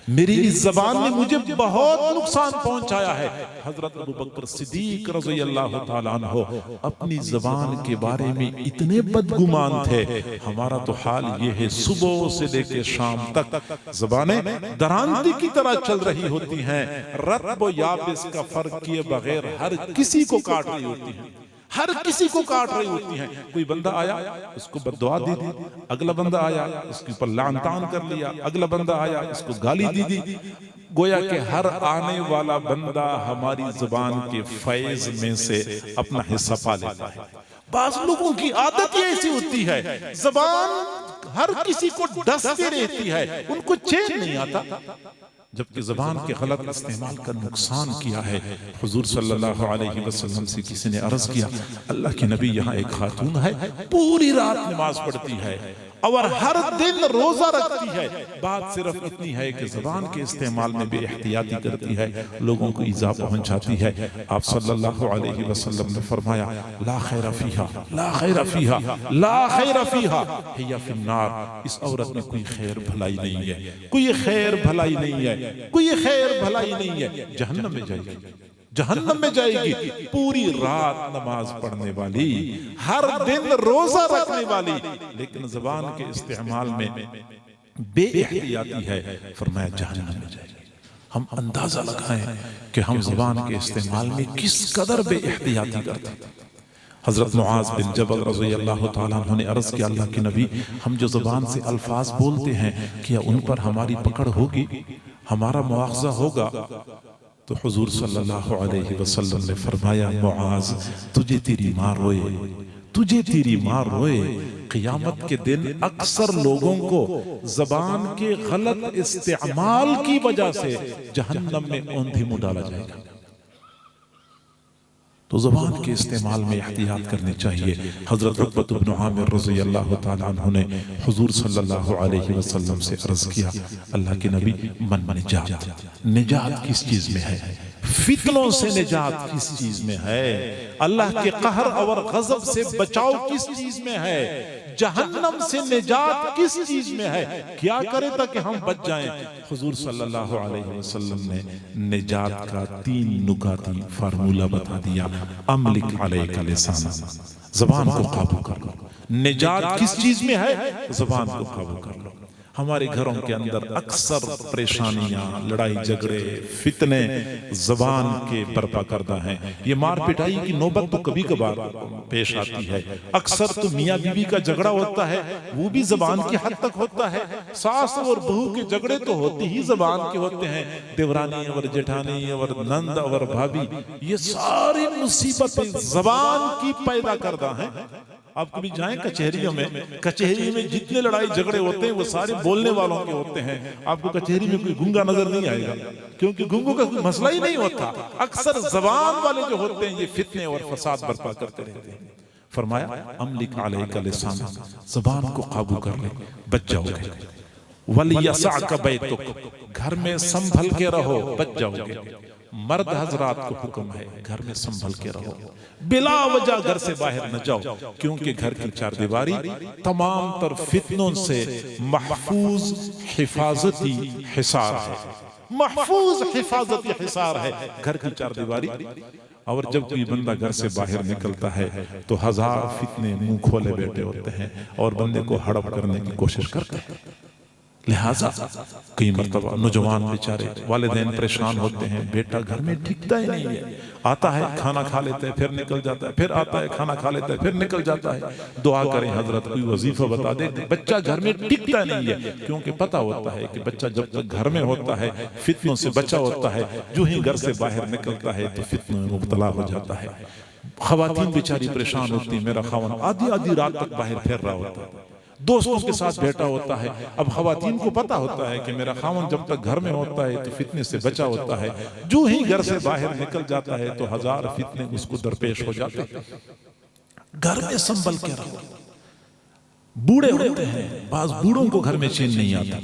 میری اس زبان نے مجھے بہت نقصان پہنچایا ہے۔ حضرت ابو بکر صدیق رضی اللہ تعالیٰ عنہ اپنی زبان کے بارے میں اتنے بدگمان تھے۔ ہمارا تو حال یہ ہے، صبح سے لے کے شام تک زبانیں درانتی کی طرح چل رہی ہوتی ہیں، رطب و یابس کا فرق کیے بغیر ہر کسی کو کاٹ رہی ہوتی ہیں، ہر کسی کو کاٹ رہی ہوتی ہیں۔ کوئی بندہ آیا، اس کو بددعا دی دی، اگلا بندہ آیا اس کے اوپر لعن طعن کر لیا، اگلا بندہ آیا اس کو گالی دی دی۔ گویا کہ ہر آنے والا بندہ ہماری زبان کے فیض میں سے اپنا حصہ پا لیتا ہے۔ بعض لوگوں کی عادت یہ ایسی ہوتی ہے، زبان ہر کسی کو ڈستے رہتی ہے، ان کو چین نہیں آتا، جبکہ زبان کے غلط استعمال کا نقصان کیا ہے۔ حضور صلی اللہ علیہ وسلم سے کسی نے عرض کیا، اللہ کے نبی، یہاں ایک خاتون ہے، پوری رات نماز پڑھتی ہے اور ہر دن روزہ رکھتی ہے، بات صرف اتنی ہے کہ زبان کے استعمال میں بے احتیاطی کرتی ہے، لوگوں کو ایذا پہنچاتی ہے۔ آپ صلی اللہ علیہ وسلم نے فرمایا، لا خیر فیہا، لا خیر فیہا، لا خیر فیہا، ہی فی النار۔ اس عورت میں کوئی خیر بھلائی نہیں ہے، کوئی خیر بھلائی نہیں ہے، کوئی خیر بھلائی نہیں ہے، جہنم میں جائے گی، جہنم میں جائے گی۔ پوری رات نماز پڑھنے والی، ہر دن روزہ رکھنے والی، لیکن زبان کے استعمال میں بے احتیاطی ہے، فرمایا جہنم میں جائے گی۔ ہم اندازہ لگائیں کہ ہم زبان کے استعمال میں کس قدر بے احتیاطی کرتے ہیں۔ حضرت معاذ بن جبل رضی اللہ تعالیٰ عنہ نے عرض کیا، اللہ کے نبی، ہم جو زبان سے الفاظ بولتے ہیں، کیا ان پر ہماری پکڑ ہوگی، ہمارا مواخذہ ہوگا؟ تو حضور صلی اللہ علیہ وسلم نے فرمایا، معاذ، تجھے تیری ماں روئے، تجھے تیری ماں روئے۔ قیامت کے دن اکثر لوگوں کو زبان کے غلط استعمال کی وجہ سے جہنم میں اوندھی منہ ڈالا جائے گا۔ تو زبان کے استعمال میں احتیاط کرنی چاہیے۔ حضرت عقبۃ بن عامر رضی اللہ تعالیٰ عنہ نے حضور صلی اللہ علیہ وسلم سے عرض کیا، اللہ کے نبی، من نجات، نجات کس چیز میں ہے؟ فتنوں سے نجات کس چیز میں ہے؟ اللہ کے قہر اور غضب سے بچاؤ کس چیز میں ہے؟ جہنم سے نجات کس چیز میں ہے؟ کیا کرے تاکہ ہم بچ جائیں؟ حضور صلی اللہ علیہ وسلم نے نجات کا 3 نکاتی فارمولہ بتا دیا۔ املک علیک لسانا، زبان کو قابو کر لو۔ نجات کس چیز میں ہے؟ زبان کو قابو کر لو۔ ہمارے گھروں کے اندر اکثر پریشانیاں، لڑائی جھگڑے، فتنے زبان کے برپا کردہ ہیں۔ یہ مار پٹائی کی نوبت تو کبھی کبھار پیش آتی ہے، اکثر تو میاں بیوی کا جھگڑا ہوتا ہے، وہ بھی زبان کی حد تک ہوتا ہے۔ ساس اور بہو کے جھگڑے تو ہوتے ہی زبان کے ہوتے ہیں، دیورانی اور جٹھانی اور نند اور بھابھی، یہ ساری مصیبتیں زبان کی پیدا کردہ ہیں۔ آپ کبھی جائیں کچہریوں میں، کچہری میں جتنے لڑائی جھگڑے ہوتے ہیں وہ سارے بولنے والوں کے ہوتے ہیں۔ آپ کو کچہری میں کوئی گنگا نظر نہیں آئے گا، کیونکہ گنگوں کا کوئی مسئلہ ہی نہیں ہوتا۔ اکثر زبان والے جو ہوتے ہیں یہ فتنے اور فساد برپا کرتے رہتے ہیں۔ فرمایا، املک علیک لسانا، زبان کو قابو کر لے، بچ جاؤ گے۔ وَلْيَسَعْكَ بَيْتُكَ، گھر میں سنبھل کے رہو، بچ جاؤ گے۔ مرد حضرات کو حکم ہے، گھر میں سنبھل کے رہو، بلا وجہ گھر سے باہر نہ جاؤ، کیونکہ گھر کی 4 دیواری تمام تر فتنوں سے محفوظ حفاظتی حصار ہے، محفوظ حفاظتی حصار ہے گھر کی 4 دیواری۔ اور جب کوئی بندہ گھر سے باہر نکلتا ہے تو 1000 فتنے منہ کھولے بیٹھے ہوتے ہیں اور بندے کو ہڑپ کرنے کی کوشش کرتے ہیں۔ لہٰذا کئی مرتبہ نوجوان بیچارے والدین پریشان ہوتے ہیں، بیٹا گھر میں ٹکتا ہی نہیں ہے، آتا ہے کھانا کھا لیتا ہے پھر نکل جاتا ہے، پھر آتا ہے کھانا کھا لیتا ہے پھر نکل جاتا ہے۔ دعا کریں حضرت کوئی وظیفہ بتا دے، بچہ گھر میں ٹکتا نہیں ہے، کیونکہ پتہ ہوتا ہے کہ بچہ جب تک گھر میں ہوتا ہے فتنوں سے بچا ہوتا ہے، جو ہی گھر سے باہر نکلتا ہے تو فتنوں میں مبتلا ہو جاتا ہے۔ خواتین بیچاری پریشان ہوتی ہیں، میرا خاوند آدھی رات تک باہر پھر رہا ہوتا ہے، دوستوں کے ساتھ بیٹھا ہوتا ہے۔ اب خواتین کو پتا ہوتا ہے کہ میرا خاوند جب تک گھر میں ہوتا ہے تو فتنے سے بچا ہوتا ہے، جو ہی گھر سے باہر نکل جاتا ہے تو 1000 فتنے اس کو درپیش ہو جاتے ہیں۔ گھر میں سنبھل کے رہو. بوڑھے ہوتے ہیں، بعض بوڑھوں کو گھر میں چین نہیں آتا،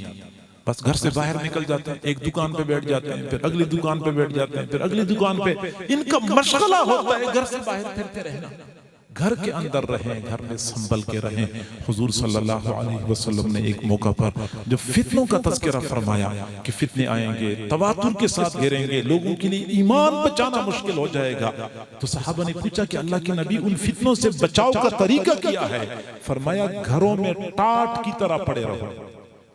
بس گھر سے باہر نکل جاتے ہیں، ایک دکان پہ بیٹھ جاتے ہیں، پھر اگلی دکان پہ بیٹھ جاتے ہیں، پھر اگلی دکان پہ. ان کا مشغلہ ہوتا ہے گھر سے باہر پھرتے رہنا. گھر کے اندر رہیں، گھر میں سنبھل کے رہیں. حضور صلی اللہ علیہ وسلم نے ایک موقع پر جب فتنوں کا تذکرہ فرمایا کہ فتنے آئیں گے، تواتر کے ساتھ گھیریں گے، لوگوں کے لیے ایمان بچانا مشکل ہو جائے گا، تو صحابہ نے پوچھا کہ اللہ کے نبی ان فتنوں سے بچاؤ کا طریقہ کیا ہے؟ فرمایا گھروں میں ٹاٹ کی طرح پڑے رہو.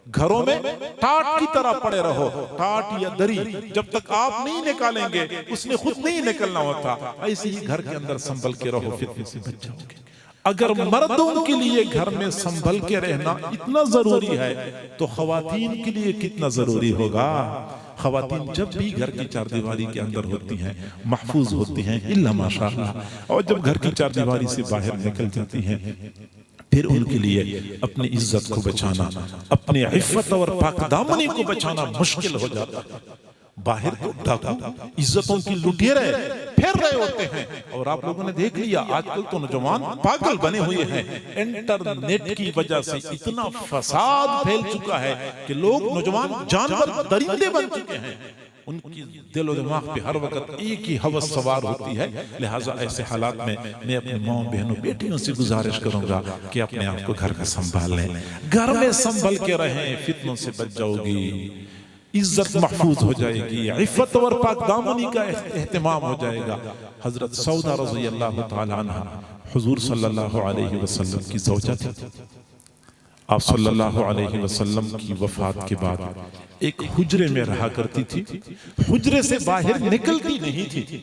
گھروں میں ٹاٹ کی طرح پڑے رہو. ٹاٹ یا دری جب تک آپ نہیں نکالیں گے اس نے خود نہیں نکلنا ہوتا. ایسے ہی گھر کے اندر سنبھل کے رہو، فتنے سے بچ جاؤ گے. اگر مردوں کے لیے گھر میں سنبھل کے رہنا اتنا ضروری ہے تو خواتین کے لیے کتنا ضروری ہوگا. خواتین جب بھی گھر کی چار دیواری کے اندر ہوتی ہیں محفوظ ہوتی ہیں الا ماشاءاللہ، اور جب گھر کی چار دیواری سے باہر نکل جاتی ہیں پھر ان کے لیے اپنی عزت کو بچانا، اپنی عفت اور پاک دامنی کو بچانا مشکل ہو جاتا ہے. باہر تو ڈاکو عزتوں کی لٹیرے پھر رہے ہوتے ہیں، اور آپ لوگوں نے دیکھ لیا آج کل تو نوجوان پاگل بنے ہوئے ہیں. انٹرنیٹ کی وجہ سے اتنا فساد پھیل چکا ہے کہ لوگ نوجوان جانور درندے بن چکے ہیں. ان کی دل و دماغ پہ ہر وقت ایک ہی ہوس سوار ہوتی ہے. لہٰذا ایسے حالات میں میں اپنے ماں بہنوں بیٹیوں سے گزارش کروں گا کہ اپنے آپ کو گھر کا سنبھال لیں، گھر میں سنبھل کے رہیں، فتنوں سے بچ جاؤ گی، عزت محفوظ ہو جائے گی، عفت اور پاک دامنی کا اہتمام ہو جائے گا. حضرت سودا رضی اللہ تعالی عنہ حضور صلی اللہ علیہ وسلم کی زوجہ تھی. آپ صلی اللہ علیہ وسلم کی وفات کے بعد ایک حجرے میں رہا کرتی تھی، حجرے سے باہر نکلتی نہیں تھی.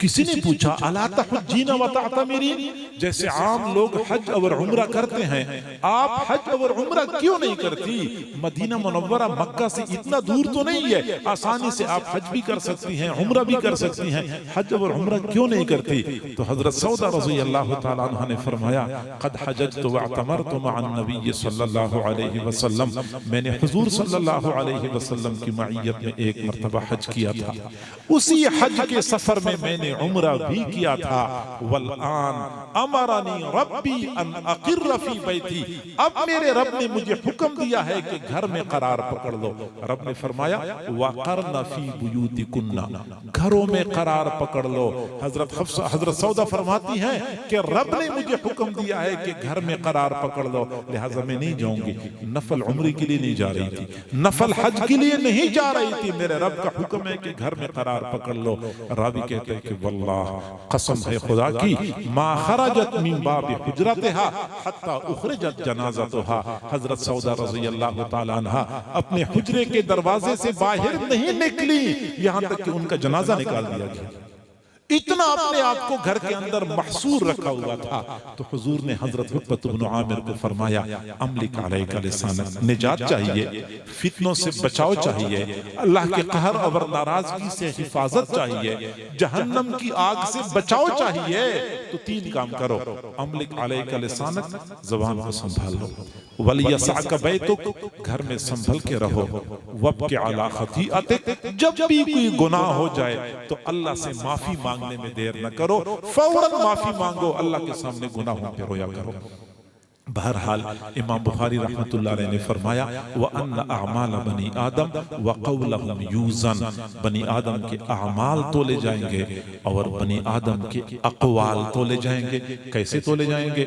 کسی نے پوچھا الا تحجین و تعتمرین، جیسے عام لوگ حج اور عمرہ کرتے ہیں آپ حج اور عمرہ کیوں نہیں کرتی؟ مدینہ منورہ مکہ سے اتنا دور تو نہیں ہے، آسانی سے آپ حج بھی کر سکتی ہیں عمرہ بھی کر سکتی ہیں، حج اور عمرہ کیوں نہیں کرتی؟ تو حضرت سودا رضی اللہ تعالیٰ عنہ نے فرمایا قد حججت واعتمرت مع النبی صلی اللہ علیہ وسلم، میں نے حضور صلی اللہ علیہ وسلم کی معیت میں ایک مرتبہ حج کیا تھا، اسی حج کے سفر میں میں نے عمرہ بھی کیا تھا. والآن امرنی ربی ان اقر فی بیتی، اب میرے رب نے مجھے حکم دیا ہے کہ گھر میں قرار پکڑ لو. رب نے فرمایا وقرن فی بیوتکن، گھروں میں قرار پکڑ لو. حضرت سودا فرماتی ہیں کہ رب نے مجھے حکم دیا ہے کہ گھر میں قرار پکڑ لو، لہذا میں نہیں جاؤں گی. نفل عمرے کے لیے نہیں جا رہی تھی، نفل حج کے لیے نہیں جا رہی تھی، میرے رب کا حکم ہے کہ گھر میں قرار پکڑ لو. راوی کہتے ہیں کہ واللہ قسم ہے خدا کی ما خرجت من باب حجرتها حتی اخرجت جنازتها، حضرت سودا رضی اللہ تعالی عنہ اپنے حجرے کے دروازے سے باہر نہیں نکلی یہاں تک کہ ان کا جنازہ نکال دیا گیا. اتنا اپنے آپ کو گھر کے اندر محصور رکھا ہوا تھا. تو حضور نے حضرت عقبۃ بن عامر کو فرمایا املک علیک لسانک، نجات چاہیے، فتنوں سے بچاؤ چاہیے، اللہ کے قہر اور ناراضگی سے حفاظت چاہیے، جہنم کی آگ سے بچاؤ چاہیے، تو تین کام کرو. املک علیک لسانک، زبان کو سنبھال لو، ولیسعک بیتک، گھر میں سنبھل کے رہو، وابکی علی خطیئتک، جب بھی کوئی گناہ ہو جائے تو اللہ سے معافی مانگنے میں دیر نہ کرو، فوراً معافی مانگو، اللہ کے سامنے گناہوں پہ رویا کرو. بہرحال امام بخاری رحمت اللہ علیہ نے فرمایا وَأَنَّ أَعْمَالَ بَنِي آدَمْ وَقَوْلَهُمْ يُوزَنْ، بنی آدم کے اعمال تولے جائیں گے اور بنی آدم کے اقوال تولے جائیں گے. کیسے تولے جائیں گے؟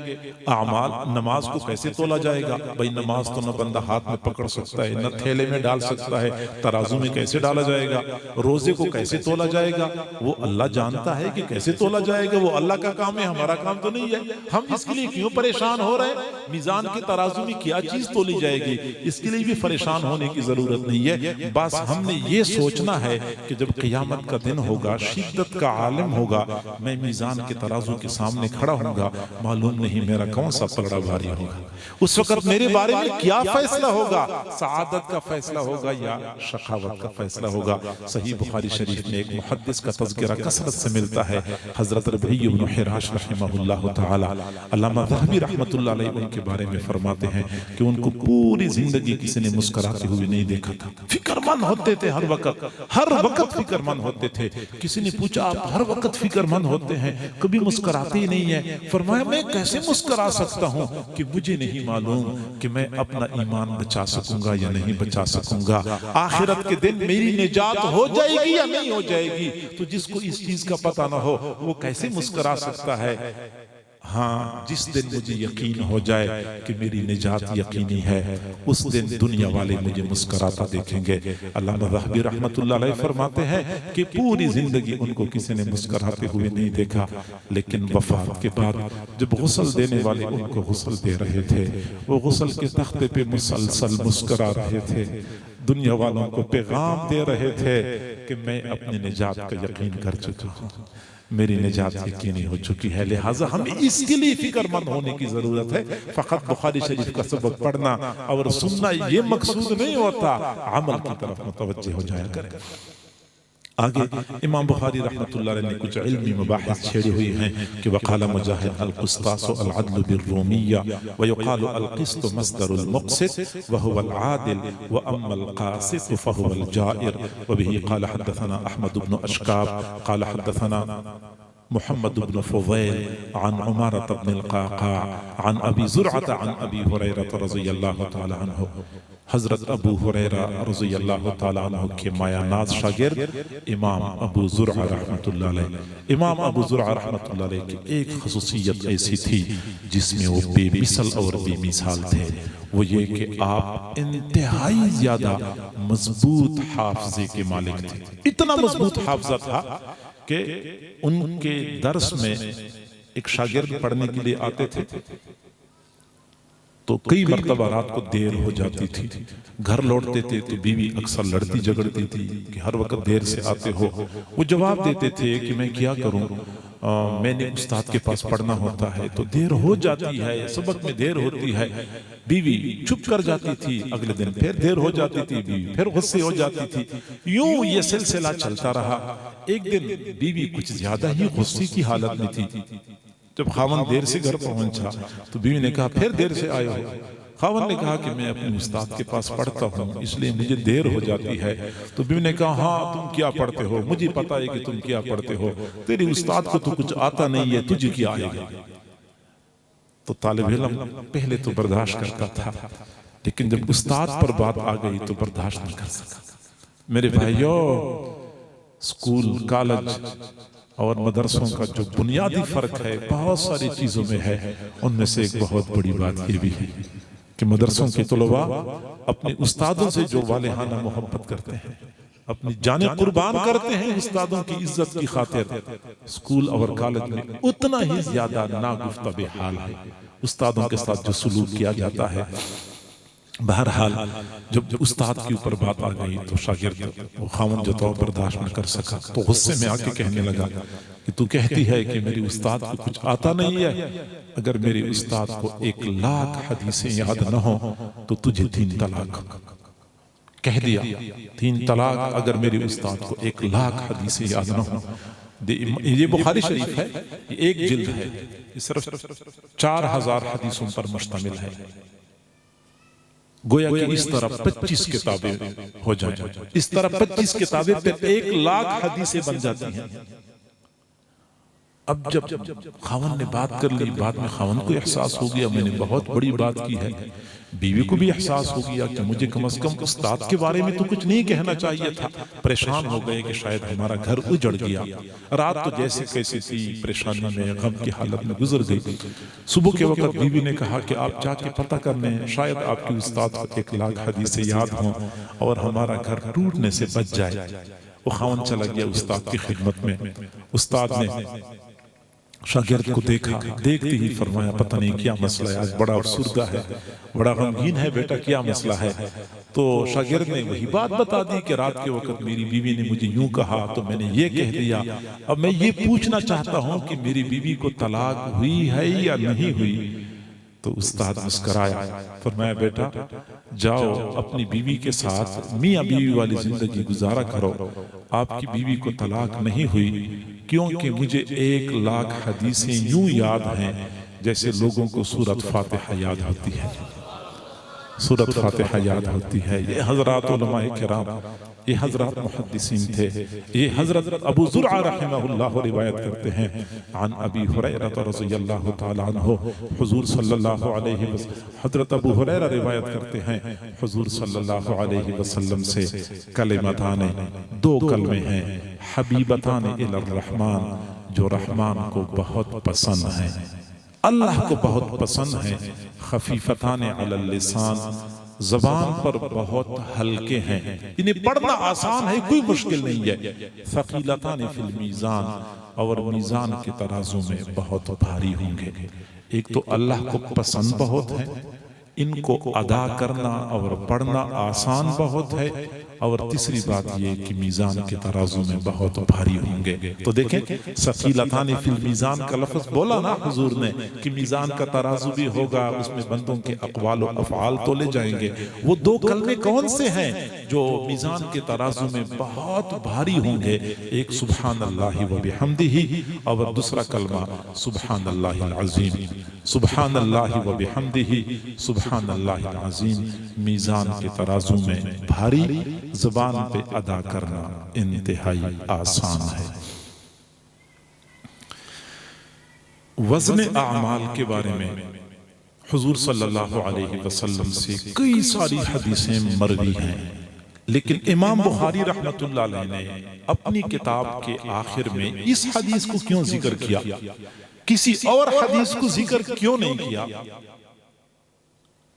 اعمال، نماز کو کیسے تولا جائے گا؟ بھئی نماز تو نہ بندہ ہاتھ میں پکڑ سکتا ہے، نہ تھیلے میں ڈال سکتا ہے، ترازو میں کیسے ڈالا جائے گا؟ روزے کو کیسے تولا جائے گا؟ وہ اللہ جانتا ہے کہ کیسے تولا جائے گا، وہ اللہ کا کام ہے، ہمارا کام تو نہیں ہے. ہم اس کے لیے کیوں پریشان ہو رہے ہیں؟ میزان کے ترازو میں کیا چیز تولی جائے گی، اس کے لیے بھی پریشان ہونے کی ضرورت نہیں ہے. بس ہم نے یہ سوچنا ہے کہ جب قیامت کا دن ہوگا، شدت کا عالم ہوگا، میں میزان کے ترازو کے سامنے کھڑا ہوں گا، معلوم نہیں میرا کون سا پلڑا بھاری ہوگا. اس وقت میرے بارے میں کیا فیصلہ ہوگا؟ سعادت کا فیصلہ ہوگا یا شقاوت کا فیصلہ ہوگا؟ صحیح بخاری شریف میں ایک محدث کا تذکرہ کثرت سے ملتا ہے، حضرت ربیع بن حراش رحمہ اللہ تعالی. علامہ ذہبی رحمت اللہ علیہ علیہ کے بارے میں فرماتے ہیں کہ ان کو پوری زندگی کسی نے مسکراتے ہوئے نہیں دیکھا تھا. فکر مند ہوتے تھے ہر وقت فکر مند ہوتے تھے. کسی نے پوچھا آپ ہر وقت فکر مند ہوتے ہیں, کبھی مسکراتے ہی نہیں ہیں. فرمایا میں کیسے مسکرا سکتا ہوں کہ مجھے نہیں معلوم کہ میں اپنا ایمان بچا سکوں گا یا نہیں بچا سکوں گا, آخرت کے دن میری نجات ہو جائے گی یا نہیں ہو جائے گی. تو جس کو اس چیز کا پتہ نہ ہو وہ کیسے مسکرا سکتا ہے؟ ہاں, جس دن مجھے یقین ہو جائے کہ میری نجات یقینی ہے, اس دن دنیا والے مجھے مسکراتا دیکھیں گے. علامہ ذہبی رحمت اللہ علیہ فرماتے ہیں کہ پوری زندگی ان کو کسی نے مسکراتے ہوئے نہیں دیکھا, لیکن وفات کے بعد جب غسل دینے والے ان کو غسل دے رہے تھے, وہ غسل کے تختے پہ مسلسل مسکرا رہے تھے, دنیا والوں کو پیغام دے رہے تھے کہ میں اپنی نجات کا یقین کر چکا ہوں, میری نجات یقینی ہو چکی ہے. لہٰذا ہمیں اس کے لیے فکر مند ہونے کی ضرورت ہے. فقط بخاری شریف کا سبق پڑھنا اور سننا یہ مقصود نہیں ہوتا, عمل کی طرف متوجہ ہو جایا کریں. آگے امام بخاری رحمت اللہ علیہ نے کچھ علمی مباحث چھیڑی ہوئی ہیں کہ وقال مجاہد القسطاس العدل بالرومیہ ویقال القسط مصدر المقسط وهو العادل واما القاسط فهو الجائر. وبه قال حدثنا احمد بن اشکاب قال حدثنا محمد بن فضيل عن عمارة بن القعقاع عن أبي زرعة عن أبي هريرة رضي الله تعالى عنه. حضرت ابو ہریرہ رضی اللہ تعالیٰ عنہ کے مایا ناز شاگرد امام ابو زرعہ رحمت اللہ علیہ. امام ابو زرعہ رحمت اللہ علیہ کی ایک خصوصیت ایسی تھی جس میں وہ بے مثل اور بے مثال تھے, وہ یہ کہ آپ انتہائی زیادہ مضبوط حافظے کے مالک تھے. اتنا مضبوط حافظہ تھا کہ ان کے درس میں ایک شاگرد پڑھنے کے لیے آتے تھے تو کئی مرتبہ رات کو دیر ہو جاتی تھی, گھر لوٹتے تھے تو بیوی اکثر لڑتی جھگڑتی تھی کہ ہر وقت دیر سے آتے ہو. وہ جواب دیتے تھے کہ میں کیا کروں, میں نے استاد کے پاس پڑھنا ہوتا ہے تو دیر ہو جاتی ہے, سبق میں دیر ہوتی ہے. بیوی چپ کر جاتی تھی, اگلے دن پھر دیر ہو جاتی تھی, بیوی پھر غصے ہو جاتی تھی. یوں یہ سلسلہ چلتا رہا. ایک دن بیوی کچھ زیادہ ہی غصے کی حالت میں تھی. جب خاوند دیر سے گھر پہنچا تو بیوی نے کہا پھر دیر سے آئے ہو. خاوند نے کہا کہ میں اپنے استاد کے پاس پڑھتا ہوں اس لیے مجھے دیر ہو جاتی ہے. تو بیوی نے کہا ہاں تم کیا پڑھتے ہو, مجھے پتا ہے کہ تم کیا پڑھتے ہو, تیری استاد کو تو کچھ آتا نہیں ہے, تجھے کیا آئے گا. تو طالب علم پہلے تو برداشت کرتا تھا, لیکن جب استاد پر بات آ گئی تو برداشت نہ کر سکا. میرے بھائیو, سکول, کالج اور مدرسوں کا جو بنیادی فرق ہے بہت ساری چیزوں میں ہے. ان میں سے ایک بہت بڑی بات یہ بھی ہے کہ مدرسوں کے طلباء اپنے استادوں سے جو والہانہ محبت کرتے ہیں, اپنی جانیں قربان کرتے ہیں استادوں کی عزت کی خاطر, سکول اور کالج میں اتنا ہی زیادہ ناگفتہ بے حال ہے استادوں کے ساتھ جو سلوک کیا جاتا ہے. بہرحال جب استاد کے اوپر بات آ گئی تو شاگرد وہ خاوند جو تو برداشت نہ کر سکا تو غصے میں آ کے کہنے لگا کہ تو کہتی ہے کہ میری استاد کو کچھ آتا نہیں ہے, اگر میری استاد کو 1,00,000 حدیثیں یاد نہ ہوں تو تجھے 3 طلاق. کہہ دیا 3 طلاق اگر میری استاد کو 1,00,000 حدیثیں یاد نہ ہوں. یہ بخاری شریف ہے, یہ ایک جلد ہے, یہ صرف 4,000 حدیثوں پر مشتمل ہے. گویا کہ اس طرح 25 کتابیں ہو جائیں, اس طرح 25 کتابیں پھر 1,00,000 حدیثیں بن جاتی ہیں. اب جب خاوند نے بات کر لی, بعد میں خاوند کو احساس ہو گیا میں نے بہت بڑی بات کی ہے, بیوی کو بھی احساس ہو گیا کہ مجھے کم از کم استاد کے بارے میں تو کچھ نہیں کہنا چاہیے تھا. پریشان ہو گئے کہ شاید ہمارا گھر اجڑ گیا. رات تو جیسے کیسے تھی, پریشانی میں غم کی حالت میں گزر گئی. صبح کے وقت بیوی نے کہا کہ آپ جا کے پتہ کرنے, شاید آپ کی استاد کو 1,00,000 حدیثیں یاد ہوں اور ہمارا گھر ٹوٹنے سے بچ جائے. وہ خاوند چلا گیا استاد کی خدمت میں. استاد نے شاگرد کو دیکھا, دیکھتے ہی فرمایا پتہ نہیں کیا مسئلہ ہے, آج بڑا افسردہ ہے, بڑا غمگین ہے بیٹا, کیا مسئلہ ہے. تو شاگرد نے وہی بات بتا دی کہ رات کے وقت میری بیوی نے مجھے یوں کہا تو میں نے یہ کہہ دیا. اب میں یہ پوچھنا چاہتا ہوں کہ میری بیوی کو طلاق ہوئی ہے یا نہیں ہوئی. تو استاد مسکرایا, فرمایا بیٹا جاؤ اپنی بیوی کے ساتھ میاں بیوی والی زندگی گزارا کرو. آپ کی بیوی کو طلاق نہیں ہوئی کیونکہ مجھے 1,00,000 حدیثیں یوں یاد ہیں جیسے لوگوں کو سورۃ فاتحہ یاد ہوتی ہے، سورۃ فاتحہ یاد ہوتی ہے۔ یہ حضرات علماء کرام، یہ حضرات محدثین تھے۔ یہ حضرت ابو زرعہ رحمہ اللہ روایت کرتے ہیں عن ابی ہریرہ رضی اللہ تعالیٰ عنہ، حضور صلی اللہ علیہ وسلم، حضرت ابو ہریرہ روایت کرتے ہیں حضور صلی اللہ علیہ وسلم سے کلمتان، دو کلمے ہیں، حبیبتان الی الرحمن، جو رحمان کو بہت پسند ہیں، اللہ کو بہت پسند ہیں، خفیفتان علی اللسان، زبان پر بہت ہلکے ہیں، انہیں پڑھنا آسان ہے، کوئی مشکل نہیں ہے، ثقیلتان فی المیزان، اور میزان کے ترازو میں بہت بھاری ہوں گے۔ ایک تو اللہ کو پسند بہت ہے، ان کو ادا کرنا اور پڑھنا آسان بہت ہے، اور تیسری بات یہ کہ میزان کے ترازو میں بہت بھاری ہوں گے۔ تو دیکھیں ثقیلتان فی المیزان کا لفظ بولا نا حضور نے کہ میزان کا ترازو بھی ہوگا، اس میں بندوں کے اقوال و افعال تولے جائیں گے۔ وہ دو کلمے کون سے ہیں جو میزان کے ترازو میں بہت بھاری ہوں گے؟ ایک سبحان اللہ و بحمدہ، اور دوسرا کلمہ سبحان اللہ العظیم، سبحان اللہ و بحمدہ، سبحان اللہ العظیم، میزان کے ترازو میں بھاری، زبان پہ ادا کرنا انتہائی آسان ہے۔ وزن اعمال کے بارے میں حضور صلی اللہ علیہ وسلم سے کئی ساری حدیثیں مروی ہیں، لیکن امام بخاری رحمۃ اللہ علیہ نے اپنی کتاب کے آخر میں اس حدیث کو کیوں ذکر کیا، کسی اور حدیث کو ذکر کیوں نہیں کیا؟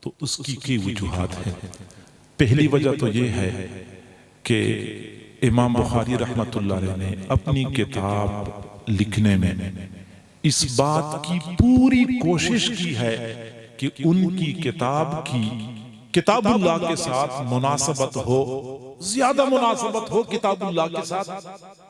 تو اس کی کئی وجوہات ہیں۔ پہلی وجہ تو یہ ہے کہ امام بخاری رحمۃ اللہ علیہ نے اپنی کتاب لکھنے میں اس بات کی پوری کوشش کی ہے کہ ان کی کتاب کی کتاب اللہ کے ساتھ مناسبت ہو، زیادہ مناسبت ہو کتاب اللہ کے ساتھ۔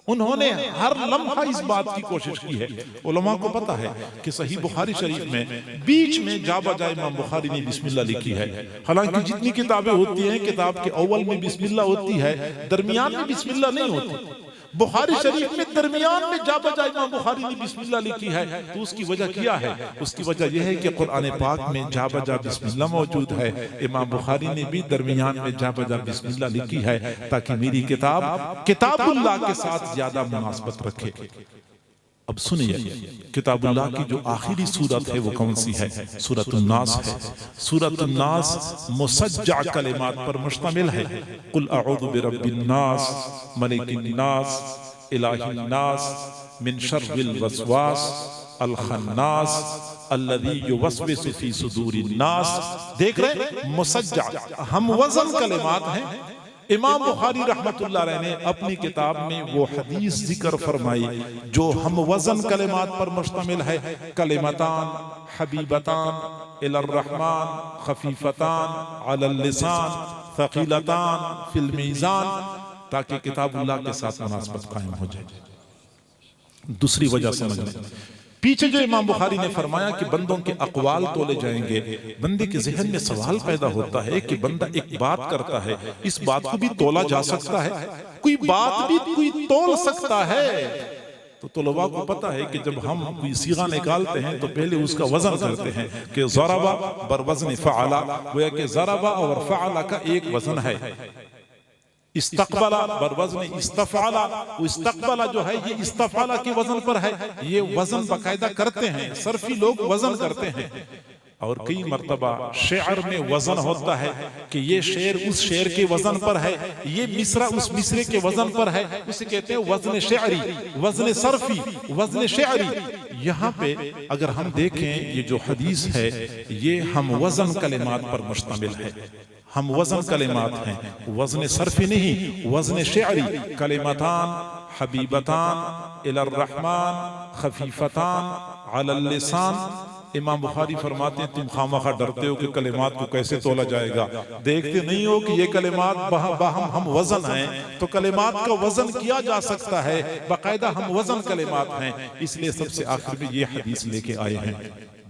انہوں نے ہر لمحہ اس بات کی کوشش کی ہے۔ علماء کو پتا ہے کہ صحیح بخاری شریف میں بیچ میں جا بجا امام بخاری نے بسم اللہ لکھی ہے، حالانکہ جتنی کتابیں ہوتی ہیں کتاب کے اول میں بسم اللہ ہوتی ہے، درمیان میں بسم اللہ نہیں ہوتی۔ بخاری شریف میں درمیان میں جا بجا امام بخاری نے بسم اللہ لکھی ہے، تو اس کی وجہ کیا ہے؟ اس کی وجہ یہ ہے کہ قرآن پاک میں جا بجا بسم اللہ موجود ہے، امام بخاری نے بھی درمیان میں جا بجا بسم اللہ لکھی ہے تاکہ میری کتاب کتاب اللہ کے ساتھ زیادہ مناسبت رکھے۔ اب سنیے، کتاب اللہ کی جو آخری سورت ہے وہ کون سی ہے؟ سورۃ الناس ہے۔ سورۃ الناس مسجع کلمات پر مشتمل ہے۔ قل اعوذ برب الناس، ملک الناس، الہ الناس، من شر الوسواس الخناس الذی یوسوس فی صدور الناس۔ دیکھ رہے ہیں مسجع ہم وزن کلمات ہیں۔ امام بخاری رحمت اللہ علیہ نے اپنی کتاب میں وہ حدیث ذکر فرمائی جو ہم وزن کلمات پر مشتمل ہے، کلمتان حبیبتان الی الرحمن، خفیفتان علی اللسان، ثقیلتان فی المیزان، تاکہ کتاب اللہ کے ساتھ مناسبت قائم ہو جائے۔ دوسری وجہ سمجھ لیں، پیچھے جو امام بخاری نے فرمایا کہ بندوں کے اقوال تولے جائیں گے، بندے کے ذہن میں سوال پیدا ہوتا ہے کہ بندہ ایک بات کرتا ہے، اس بات کو بھی تولا جا سکتا ہے؟ کوئی بات بھی کوئی تول سکتا ہے؟ تو طلباء کو پتا ہے کہ جب ہم کوئی صیغہ نکالتے ہیں تو پہلے اس کا وزن کرتے ہیں کہ ضربہ بر وزن فعلا، گویا کہ ضربہ اور فعلا کا ایک وزن ہے۔ استقبلہ بر وزن استفعلہ، وہ استقبلہ جو ہے یہ استفعلہ کے وزن پر ہے، یہ وزن باقاعدہ کرتے ہیں، صرفی لوگ وزن کرتے ہیں۔ اور کئی مرتبہ شعر میں وزن ہوتا ہے کہ یہ شعر اس شعر کے وزن پر ہے، یہ مصرع اس مصرے کے وزن پر ہے، اسے کہتے ہیں وزن شعری، وزن صرفی، وزن شعری۔ یہاں پہ اگر ہم دیکھیں یہ جو حدیث ہے یہ ہم وزن کلمات پر مشتمل ہے، ہم وزن کلمات ہیں، وزن صرفی نہیں، وزن شعری۔ کلمتان حبیبتان الی الرحمن، خفیفتان علی اللسان۔ امام بخاری فرماتے ہیں تم خامخواہ ڈرتے ہو کہ کلمات کو کیسے تولا جائے گا، دیکھتے نہیں ہو کہ یہ کلمات باہم ہم وزن ہیں، تو کلمات کا وزن کیا جا سکتا ہے، باقاعدہ ہم وزن کلمات ہیں، اس لیے سب سے آخر میں یہ حدیث لے کے آئے ہیں۔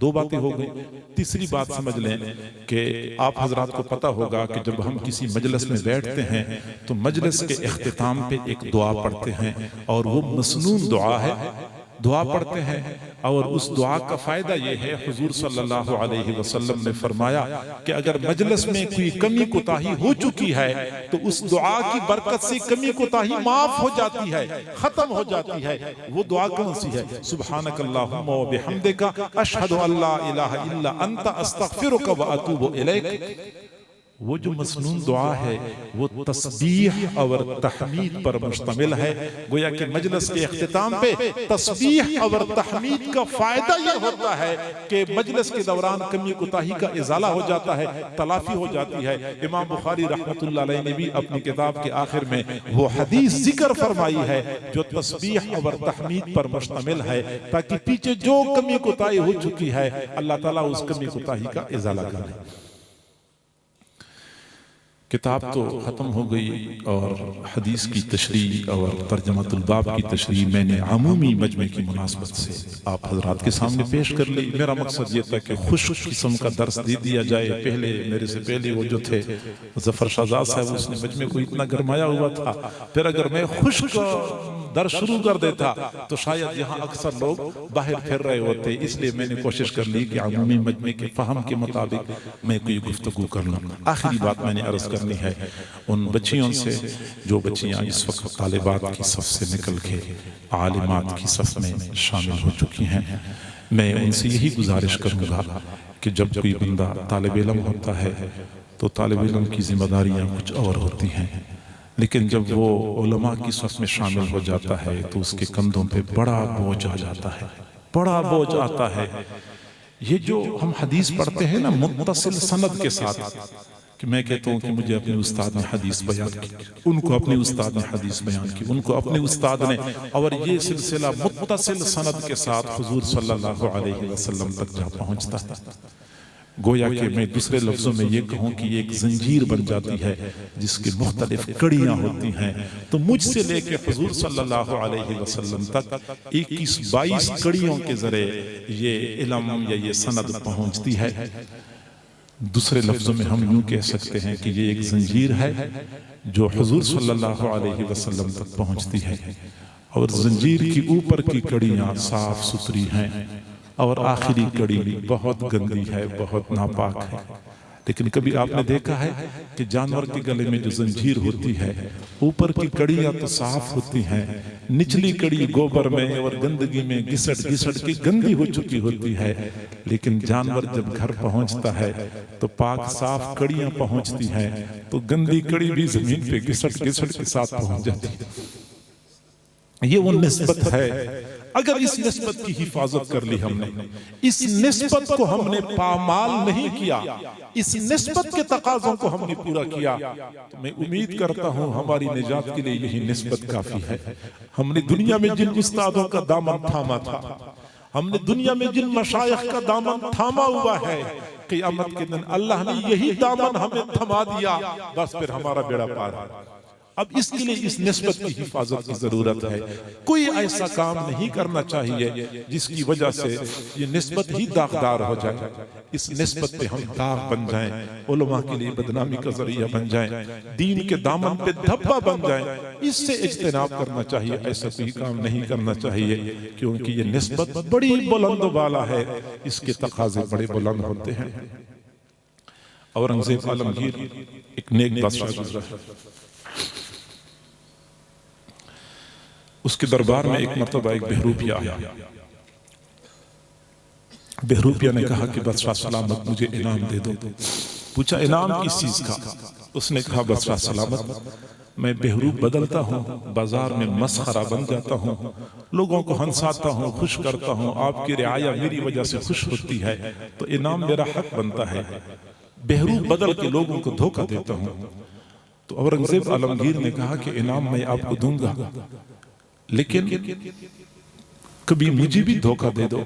دو باتیں ہو گئی۔ تیسری بات سمجھ لیں کہ آپ حضرات کو پتا ہوگا کہ جب ہم کسی مجلس میں بیٹھتے ہیں تو مجلس کے اختتام پہ ایک دعا پڑھتے ہیں، اور وہ مسنون دعا ہے دعا پڑھتے ہیں، اور اس دعا کا فائدہ یہ ہے، حضور صلی اللہ علیہ وسلم نے فرمایا کہ اگر مجلس میں کوئی کمی کوتاہی ہو چکی ہے تو اس دعا کی برکت سے کمی کوتاہی معاف ہو جاتی ہے، ختم ہو جاتی ہے۔ وہ دعا کون سی ہے؟ سبحانک اللہم و بحمدک اشہد ان لا الہ الا انت استغفرک و اتوب الیک۔ وہ جو مسنون دعا ہے وہ تسبیح اور تحمید پر مشتمل ہے۔ گویا کہ مجلس کے اختتام پہ تسبیح اور تحمید کا فائدہ یہ ہوتا ہے کہ مجلس کے دوران کمی کوتاہی کا ازالہ ہو جاتا ہے، تلافی ہو جاتی ہے۔ امام بخاری رحمۃ اللہ علیہ نے بھی اپنی کتاب کے آخر میں وہ حدیث ذکر فرمائی ہے جو تسبیح اور تحمید پر مشتمل ہے، تاکہ پیچھے جو کمی کوتاہی ہو چکی ہے اللہ تعالیٰ اس کمی کوتاہی کا ازالہ کرے۔ کتاب تو ختم ہو گئی، اور حدیث کی تشریح اور ترجمۃ الباب کی تشریح میں نے عمومی مجمع کی مناسبت سے آپ حضرات کے سامنے پیش کر لی۔ میرا مقصد یہ تھا کہ خشک قسم کا درس دے دیا جائے۔ پہلے میرے سے پہلے وہ جو تھے ظفر شہزاد صاحب، اس نے مجمع کو اتنا گرمایا ہوا تھا، پھر اگر میں خشک درس شروع کر دیتا تو شاید یہاں اکثر لوگ باہر پھر رہے ہوتے، اس لیے میں نے کوشش کر لی کہ عمومی مجمع کے فہم کے مطابق میں کوئی گفتگو کر لوں۔ آخری بات میں نے عرض کرنی ہے ان بچیوں سے جو بچیاں اس وقت طالبات کی صف سے نکل کے عالمات کی صف میں شامل ہو چکی ہیں، میں ان سے یہی گزارش کروں گا کہ جب کوئی بندہ طالب علم ہوتا ہے تو طالب علم کی ذمہ داریاں کچھ اور ہوتی ہیں، لیکن جب وہ علماء کی صف میں شامل ہو جاتا ہے تو اس کے کندھوں پہ بڑا بوجھ آ جاتا ہے، بڑا بوجھ آتا ہے۔ یہ جو ہم حدیث پڑھتے ہیں نا متصل سند کے ساتھ، کہ میں کہتا ہوں کہ مجھے اپنے استاد نے حدیث بیان کی، ان کو اپنے استاد نے حدیث بیان کی، ان کو اپنے استاد نے، اور یہ سلسلہ متصل سند کے ساتھ حضور صلی اللہ علیہ وسلم تک جا پہنچتا ہے۔ گویا کہ میں دوسرے لفظوں میں یہ کہوں کہ یہ ایک زنجیر بن جاتی ہے جس کے مختلف کڑیاں ہوتی ہیں، تو مجھ سے لے کے حضور صلی اللہ علیہ وسلم تک 21-22 کڑیوں کے ذریعے یہ علم یا یہ سند پہنچتی ہے۔ دوسرے لفظوں میں ہم یوں کہہ سکتے ہیں کہ یہ ایک زنجیر ہے جو حضور صلی اللہ علیہ وسلم تک پہنچتی ہے، اور زنجیر کی اوپر کی کڑیاں صاف ستھری ہیں اور آخری کڑی بہت گندی ہے، بہت ناپاک ہے۔ لیکن کبھی آپ نے دیکھا ہے کہ جانور کے گلے میں جو زنجیر ہوتی ہے اوپر کی کڑیاں تو صاف ہوتی ہیں، نچلی کڑی گوبر میں اور گندگی میں گھسٹ گھسٹ کے گندی ہو چکی ہوتی ہے، لیکن جانور جب گھر پہنچتا ہے تو پاک صاف کڑیاں پہنچتی ہیں تو گندی کڑی بھی زمین پہ گھسٹ گھسٹ کے ساتھ پہنچ جاتی ہے۔ یہ وہ نسبت ہے، اگر اس نسبت کی حفاظت کر لی ہم نے، اس نسبت کو ہم نے پامال نہیں کیا، اس نسبت کے تقاضوں کو ہم نے پورا کیا، تو میں امید کرتا ہوں ہماری نجات کے لیے یہی نسبت کافی ہے۔ ہم نے دنیا میں جن استادوں کا دامن تھاما تھا، ہم نے دنیا میں جن مشائخ کا دامن تھاما ہوا ہے، قیامت کے دن اللہ نے یہی دامن ہمیں تھما دیا، بس پھر ہمارا بیڑا پار ہے۔ اب اس کے لیے اس نسبت کی حفاظت کی ضرورت ہے۔ کوئی ایسا کام نہیں کرنا چاہیے جس کی وجہ سے یہ نسبت ہی داغدار ہو جائے، اس نسبت پہ ہم داغ بن جائیں، علماء کے لیے بدنامی کا ذریعہ بن جائیں، دین کے دامن پہ دھبا بن جائیں۔ اس سے اجتناب کرنا چاہیے، ایسا کوئی کام نہیں کرنا چاہیے، کیونکہ یہ نسبت بڑی بلند و بالا ہے، اس کے تقاضے بڑے بلند ہوتے ہیں۔ اورنگزیب عالمگیر ایک نیک بادشاہ گزرا ہے، اس کے دربار میں ایک مرتبہ ایک بہروپیہ آیا۔ بہروپیہ نے کہا کہ بادشاہ سلامت مجھے انعام دے دو۔ پوچھا انعام کس چیز کا؟ اس نے کہا بادشاہ سلامت میں بہروپ بدلتا ہوں، بازار میں مسخرہ بن جاتا ہوں، لوگوں کو ہنساتا ہوں، خوش کرتا ہوں، آپ کی رعایا میری وجہ سے خوش ہوتی ہے، تو انعام میرا حق بنتا ہے، بہروپ بدل کے لوگوں کو دھوکہ دیتا ہوں۔ تو اورنگزیب عالمگیر نے کہا کہ انعام میں آپ کو دوں گا، لیکن کبھی مجھے بھی دھوکہ دے دو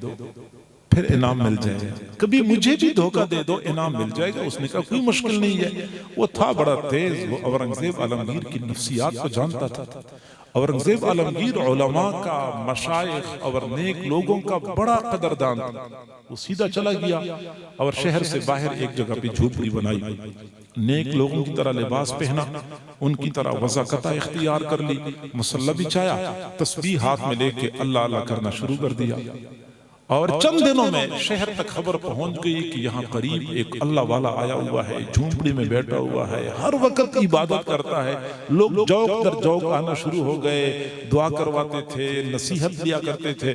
پھر انعام مل جائے گا، کبھی مجھے بھی دھوکہ دے دو انعام مل جائے گا۔ اس نے کہا کوئی مشکل نہیں ہے۔ وہ تھا بڑا تیز، وہ اورنگزیب عالمگیر کی نفسیات کو جانتا تھا۔ اورنگزیب عالمگیر علماء کا، مشائخ اور نیک لوگوں کا بڑا قدردان تھا۔ وہ سیدھا چلا گیا اور شہر سے باہر ایک جگہ پہ جھوپڑی بنائی، نیک لوگوں کی طرح لباس پہنا، ان کی طرح وضاقتہ اختیار کر لی، مصلی بچھایا، تسبیح ہاتھ میں لے کے اللہ اللہ کرنا شروع کر دیا۔ اور چند دنوں میں شہر تک خبر پہنچ گئی کہ یہاں قریب ایک اللہ والا آیا ہوا ہے، جھونپڑی میں بیٹھا ہوا ہے، ہر وقت عبادت کرتا ہے۔ لوگ جوک در جوک آنا شروع ہو گئے، دعا کرواتے تھے، نصیحت دیا کرتے تھے۔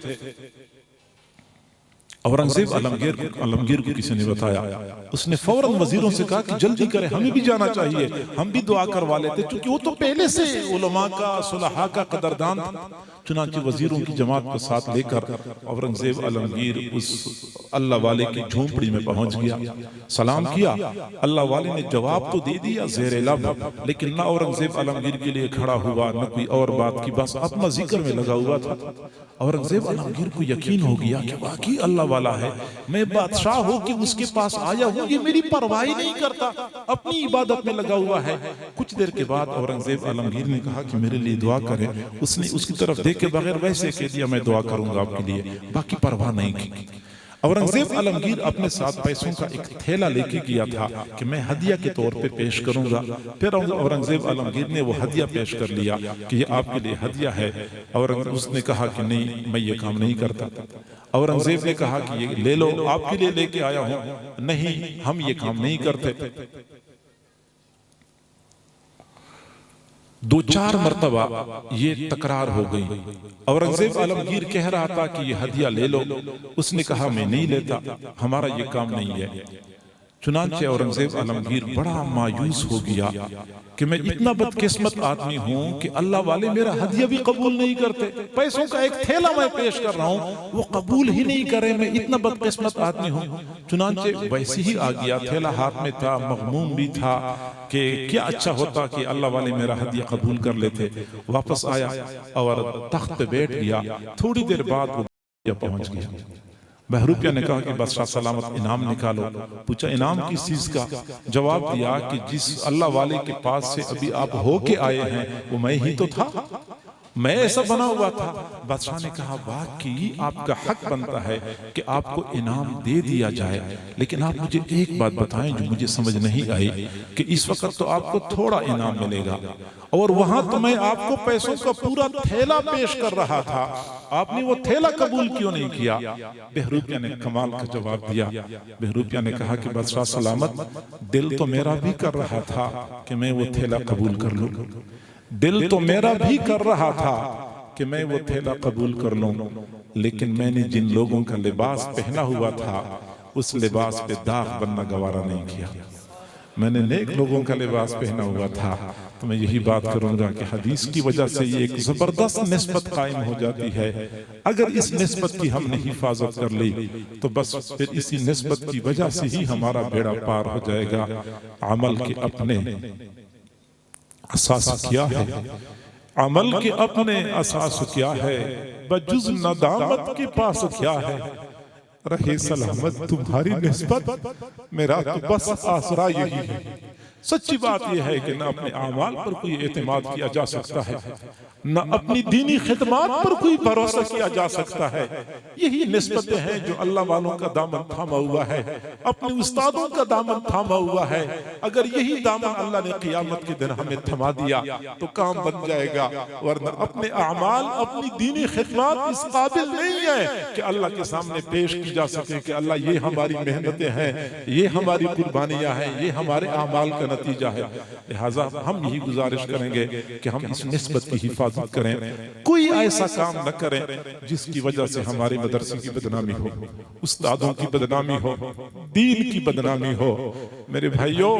اورنگزیب عالمگیر کو کسی نے بتایا، اس نے فوراً وزیروں سے کہا کہ جلدی کریں، ہمیں بھی جانا چاہیے، ہم بھی دعا کروا لیتے، چونکہ وہ تو پہلے سے علماء کا، صلحاء کا قدردان تھا۔ چنانچہ وزیروں کی جماعت کو ساتھ لے کر اورنگزیب عالمگیر اس اللہ والے کی جھونپڑی میں پہنچ گیا، سلام کیا۔ اللہ والے نے جواب تو دے دیا زیر لب، لیکن نہ اورنگزیب عالمگیر کے لیے کھڑا ہوا، نہ کوئی اور بات کی، بس اپنا ذکر میں لگا ہوا تھا۔ اورنگزیب عالمگیر کو یقین ہو گیا کہ واقعی اللہ والا ہے، میں بادشاہ ہو کہ اس کے پاس آیا ہوں، یہ میری پرواہ نہیں کرتا، اپنی عبادت میں لگا ہوا ہے۔ کچھ دیر کے بعد اورنگزیب عالمگیر نے کہا کہ میرے لیے دعا کریں۔ اس نے اس کی طرف دیکھ کے بغیر ویسے کہہ دیا میں دعا کروں گا آپ کے لیے، باقی پرواہ نہیں کی۔ اورنگزیب عالمگیر اپنے ساتھ پیسوں کا ایک تھیلا لے کے گیا تھا کہ میں ہدیہ کے طور پہ پیش کروں گا۔ پھر اورنگزیب عالمگیر نے وہ ہدیہ پیش کر لیا کہ یہ آپ کے لیے ہدیہ ہے، اور اس نے کہا کہ نہیں، میں یہ کام نہیں کرتا۔ اورنگزیب نے کہا کہ یہ لے لو، آپ کے لیے لے کے آیا ہوں، نہیں ہم یہ کام نہیں کرتے۔ دو چار مرتبہ یہ تکرار ہو گئی۔ اورنگزیب عالمگیر کہہ رہا تھا کہ یہ ہدیہ لے لو، اس نے کہا میں نہیں لیتا، ہمارا یہ کام نہیں ہے۔ چنانچہ اورنگزیب عالمگیر بڑا مایوس ہو گیا کہ میں اتنا بدقسمت آدمی ہوں کہ اللہ والے میرا ہدیہ بھی قبول نہیں کرتے، پیسوں کا ایک تھیلا میں پیش کر رہا ہوں، وہ قبول ہی نہیں کرے، میں اتنا بدقسمت آدمی ہوں۔ چنانچہ ویسے ہی آ گیا، تھیلا ہاتھ میں تھا، مغموم بھی تھا کہ کیا اچھا ہوتا کہ اللہ والے میرا ہدیہ قبول کر لیتے۔ واپس آیا اور تخت پہ بیٹھ گیا، تھوڑی دیر بعد وہ پہنچ گیا۔ بہروپیہ نے کہا کہ بادشاہ سلامت انعام نکالو۔ پوچھا انعام کس چیز کا؟ جواب دیا کہ جس اللہ والے کے پاس سے ابھی آپ ہو کے آئے ہیں وہ میں ہی تو تھا، میں ایسا بنا ہوا تھا۔ بادشاہ نے کہا واقعی آپ کا حق بنتا ہے کہ آپ کو انعام دے دیا جائے، لیکن آپ مجھے ایک بات بتائیں جو مجھے سمجھ نہیں آئی کہ اس وقت تو آپ کو تھوڑا انعام ملے گا، اور وہاں تو میں آپ کو پیسوں کا پورا تھیلا پیش کر رہا تھا، آپ نے وہ تھیلا قبول کیوں نہیں کیا؟ بہروپیہ نے کمال کا جواب دیا۔ بہروپیہ نے کہا کہ بادشاہ سلامت، دل تو میرا بھی کر رہا تھا کہ میں وہ تھیلا قبول کر لوں، دل تو میرا بھی کر رہا تھا کہ میں وہ تھیلا قبول کر لوں، لیکن میں نے جن لوگوں کا لباس پہنا ہوا تھا اس لباس پہ داغ بننا گوارا نہیں کیا۔ میں نے نیک لوگوں کا لباس پہنا ہوا تھا، تو میں یہی بات کروں گا کہ حدیث کی وجہ سے یہ ایک زبردست نسبت قائم ہو جاتی ہے۔ اگر اس نسبت کی ہم نے حفاظت کر لی تو بس پھر اسی نسبت کی وجہ سے ہی ہمارا بیڑا پار ہو جائے گا۔ عمل کے اپنے اساس کیا ہے، عمل کے اپنے اساس کیا ہے، بجز ندامت کے پاس کیا ہے، رہے سلامت تمہاری نسبت، میرا تو بس آسرا یہی ہے۔ سچی بات یہ ہے کہ نہ اپنے اعمال پر کوئی اعتماد کیا جا سکتا ہے، نہ اپنی دینی خدمات پر کوئی بھروسہ کیا جا سکتا ہے۔ یہی نسبتیں ہیں جو اللہ والوں کا دامن تھاما ہوا ہے، اپنے استادوں کا دامن تھاما ہوا ہے۔ اگر یہی دامن اللہ نے قیامت کے دن ہمیں تھما دیا تو کام بن جائے گا، ورنہ اپنے اعمال، اپنی دینی خدمات اس قابل نہیں ہے کہ اللہ کے سامنے پیش کی جا سکے کہ اللہ یہ ہماری محنتیں ہیں، یہ ہماری قربانیاں ہیں، یہ ہمارے اعمال کا نتیجہ ہے۔ لہٰذا ہم یہی گزارش کریں گے کہ ہم اس نسبت کی حفاظت کریں، کوئی ایسا کام نہ کریں جس کی وجہ سے ہماری مدرسے کی بدنامی ہو، استادوں کی بدنامی ہو، دین کی بدنامی ہو۔ میرے بھائیوں،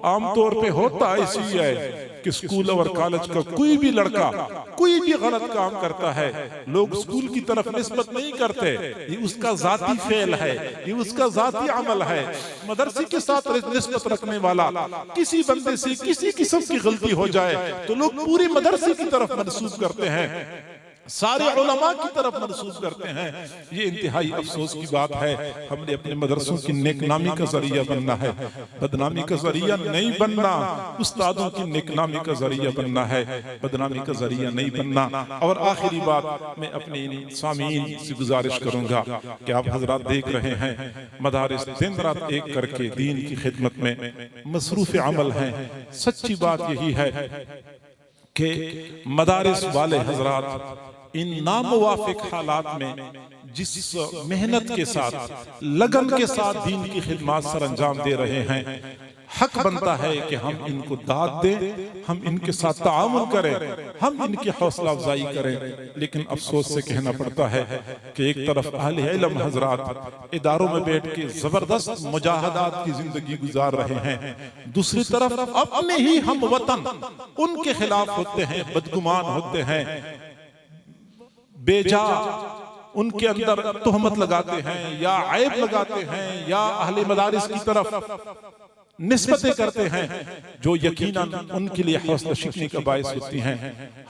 عام طور پہ ہوتا ایسی ہے کہ اسکول اور کالج کا کوئی بھی لڑکا کوئی بھی غلط کام کرتا ہے، لوگ اسکول کی طرف نسبت نہیں کرتے، یہ اس کا ذاتی فعل ہے، یہ اس کا ذاتی عمل ہے۔ مدرسے کے ساتھ نسبت رکھنے والا کسی بندے سے کسی قسم کی غلطی ہو جائے تو لوگ پوری مدرسے کی طرف منسوب کرتے ہیں۔ سارے علماء کی طرف منسوب کرتے ہیں. یہ انتہائی افسوس کی بات ہے. ہم نے اپنے مدرسوں کی نیک نامی کا ذریعہ بننا ہے, بدنامی کا ذریعہ نہیں بننا. استادوں کی نیک نامی کا ذریعہ بننا ہے, بدنامی کا ذریعہ نہیں بننا. اور آخری بات میں اپنے سامعین سے گزارش کروں گا کہ آپ حضرات دیکھ رہے ہیں مدارس دن رات ایک کر کے دین کی خدمت میں مصروف عمل ہیں. سچی بات یہی ہے کہ مدارس والے حضرات ان ناموافق حالات میں جس محنت کے ساتھ, لگن کے ساتھ دین کی خدمات سر انجام دے رہے ہیں, حق بنتا ہے کہ ہم ان کو داد دیں, ہم ان کے ساتھ تعاون کریں, ہم ان کی حوصلہ افزائی کریں. لیکن افسوس سے کہنا پڑتا ہے کہ ایک طرف اہل علم حضرات اداروں میں بیٹھ کے زبردست مجاہدات کی زندگی گزار رہے ہیں, دوسری طرف اپنے ہی ہم وطن ان کے خلاف ہوتے ہیں, بدگمان ہوتے ہیں, بے جا ان کے اندر تہمت لگاتے ہیں یا عیب لگاتے ہیں یا اہل مدارس کی طرف نسبتیں کرتے ہیں جو یقیناً ان کے لیے حوصلہ شکنی کا باعث ہوتی ہیں.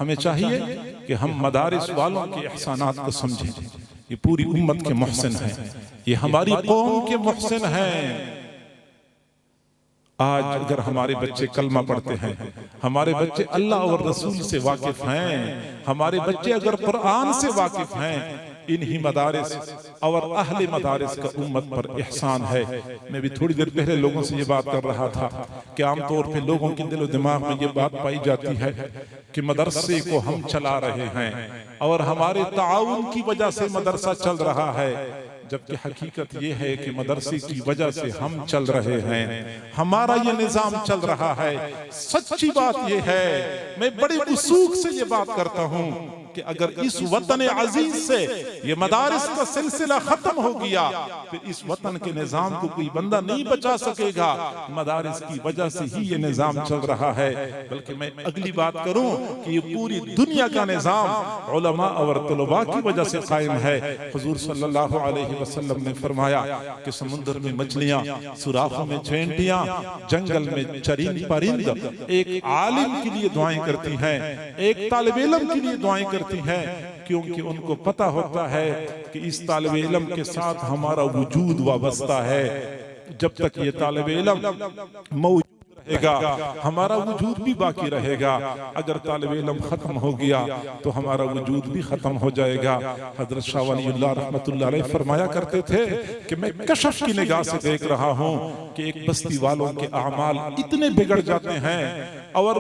ہمیں چاہیے کہ ہم مدارس والوں کے احسانات کو سمجھیں. یہ پوری امت کے محسن ہیں, یہ ہماری قوم کے محسن ہیں. آج اگر ہمارے بچے کلمہ پڑھتے ہیں, ہمارے بچے اللہ اور رسول سے واقف ہیں, ہمارے بچے اگر قرآن سے واقف ہیں, انہی مدارس اور اہل مدارس کا امت پر احسان ہے. میں بھی تھوڑی دیر پہلے لوگوں سے یہ بات کر رہا تھا کہ عام طور پہ لوگوں کے دل و دماغ میں یہ بات پائی جاتی ہے کہ مدرسے کو ہم چلا رہے ہیں اور ہمارے تعاون کی وجہ سے مدرسہ چل رہا ہے, جبکہ حقیقت یہ ہے کہ مدرسے کی وجہ سے ہم چل رہے ہیں, ہمارا یہ نظام چل رہا ہے. سچی بات یہ ہے, میں بڑی وثوق سے یہ بات کرتا ہوں کہ اگر اس وطن عزیز سے یہ مدارس کا سلسلہ ختم ہو گیا پھر اس وطن کے نظام کو کوئی بندہ نہیں بچا سکے گا. مدارس کی وجہ سے ہی یہ نظام چل رہا ہے. بلکہ میں اگلی بات کروں کہ یہ پوری دنیا کا نظام علماء اور طلباء کی وجہ سے قائم ہے. حضور صلی اللہ علیہ وسلم نے فرمایا کہ سمندر میں مچھلیاں, سوراخوں میں چینٹیاں, جنگل میں چرند پرند ایک عالم کے لیے دعائیں کرتی ہیں, ایک طالب علم کے لیے دعائیں کرتی ہیں, کیونکہ ان کو پتہ ہوتا ہے کہ اس طالب علم کے ساتھ ہمارا وجود وابستہ ہے. جب تک یہ طالب علم موجود رہے گا ہمارا وجود بھی باقی رہے گا. اگر طالب علم ختم ہو گیا تو ہمارا وجود بھی ختم ہو جائے گا. حضرت شاہ ولی اللہ رحمت اللہ علیہ فرمایا کرتے تھے کہ میں کشف کی نگاہ سے دیکھ رہا ہوں کہ ایک بستی والوں کے اعمال اتنے بگڑ جاتے ہیں اور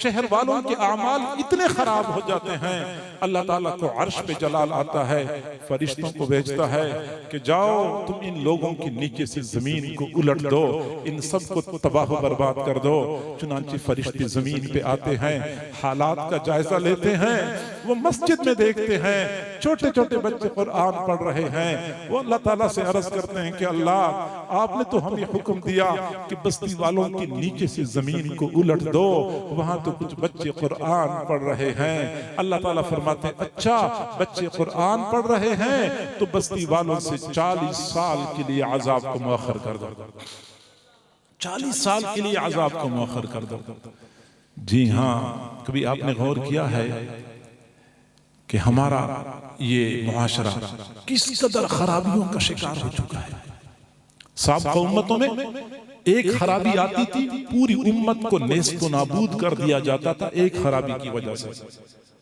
شہر والوں کے اعمال اتنے خراب ہو جاتے ہیں, اللہ تعالیٰ کو عرش پہ جلال آتا ہے, فرشتوں کو بھیجتا ہے کہ جاؤ تم ان لوگوں کے نیچے سے زمین کو الٹ دو, ان سب کو تباہ و برباد کر دو. چنانچہ فرشتے زمین پہ آتے ہیں, حالات کا جائزہ لیتے ہیں, وہ مسجد میں دیکھتے ہیں چھوٹے چھوٹے بچے قرآن پڑھ رہے ہیں, وہ اللہ تعالیٰ سے عرض کرتے ہیں کہ اللہ آپ نے تو ہمیں حکم دیا کہ بستی والوں کے نیچے سے زمین کو الٹ دو, وہاں تو کچھ بچے قرآن پڑھ رہے ہیں. اللہ تعالیٰ فرماتے ہیں اچھا بچے قرآن پڑھ رہے ہیں تو بستی والوں سے 40 سال کے لیے عذاب کو مؤخر کر دو, 40 سال کے لیے عذاب کو مؤخر کر دو. جی ہاں, کبھی آپ نے غور کیا ہے کہ ہمارا یہ معاشرہ کس قدر خرابیوں کا شکار ہو چکا ہے. سابقہ امتوں میں ایک خرابی آتی تھی پوری امت کو نیست و نابود کر دیا جاتا تھا ایک خرابی کی وجہ سے,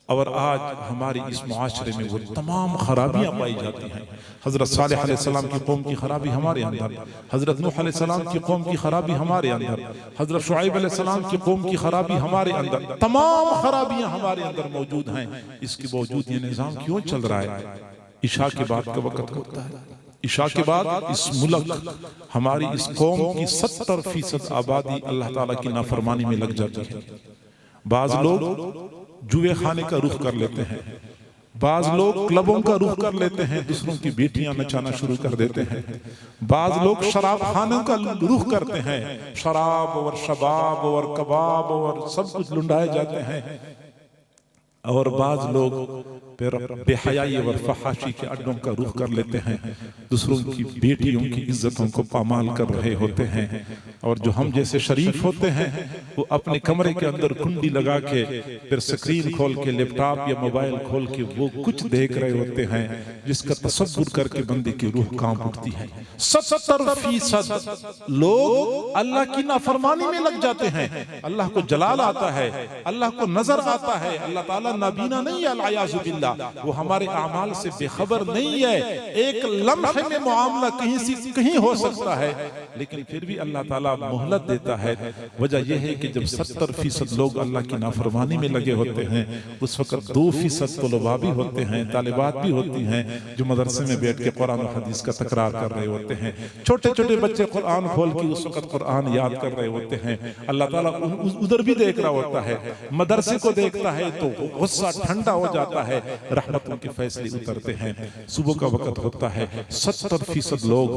اور آج ہماری اس معاشرے میں وہ تمام خرابیاں پائی جاتی ہیں. حضرت صالح علیہ السلام کی قوم کی خرابی ہمارے اندر, حضرت نوح علیہ السلام کی قوم کی خرابی ہمارے اندر, حضرت شعیب علیہ السلام کی قوم کی خرابی ہمارے اندر, تمام خرابیاں ہمارے اندر موجود ہیں. اس کے باوجود یہ نظام کیوں چل رہا ہے؟ عشاء کے بعد کا وقت ہوتا ہے, عشاء کے بعد اس ملک ہماری اس قوم کی 70% آبادی اللہ تعالیٰ کی نافرمانی میں لگ جاتی ہے. بعض لوگ جوئے خانے کا رخ کر لیتے ہیں, بعض لوگ کلبوں کا رخ کر لیتے ہیں, دوسروں کی بیٹیاں نچانا شروع کر دیتے ہیں, بعض لوگ شراب خانوں کا رخ کرتے ہیں, شراب اور شباب اور کباب اور سب کچھ لنڈائے جاتے ہیں, اور بعض لوگ پھر بے حیائی اور فحاشی کے اڈوں کا رخ کر لیتے ہیں، دوسروں کی بیٹیوں کی عزتوں کو پامال کر رہے ہوتے ہیں، اور جو ہم جیسے شریف ہوتے ہیں وہ اپنے کمرے کے اندر کنڈی لگا کے پھر سکرین کھول کے لیپ ٹاپ یا موبائل کھول کے وہ کچھ دیکھ رہے ہوتے ہیں جس کا تصور کر کے بندے کی روح کانپ اٹھتی ہے۔ 70% لوگ اللہ کی نافرمانی میں لگ جاتے ہیں، اللہ کو جلال آتا ہے، اللہ کو نظر آتا ہے، اللہ تعالیٰ نابینا نہیں ہے، العیاذ باللہ وہ ہمارے اعمال سے بے خبر نہیں ہے، ایک لمحے میں معاملہ کہیں سے کہیں ہو سکتا ہے، لیکن پھر بھی اللہ تعالیٰ مہلت دیتا ہے۔ وجہ یہ ہے کہ جب 70% لوگ اللہ کی نافرمانی میں لگے ہوتے ہیں، اس وقت 2% طلباء بھی ہوتے ہیں، طالبات بھی ہوتی ہیں جو مدرسے میں بیٹھ کے قرآن و حدیث کا تکرار کر رہے ہوتے ہیں، چھوٹے چھوٹے بچے قرآن کھول کے اس وقت قرآن یاد کر رہے ہوتے ہیں، اللہ تعالیٰ ادھر بھی دیکھ رہا ہوتا ہے، مدرسے کو دیکھتا ہے تو غصہ ٹھنڈا ہو جاتا ہے، رحمتوں کے فیصلے اترتے ہیں، صبح کا وقت ہوتا ہے، 70% لوگ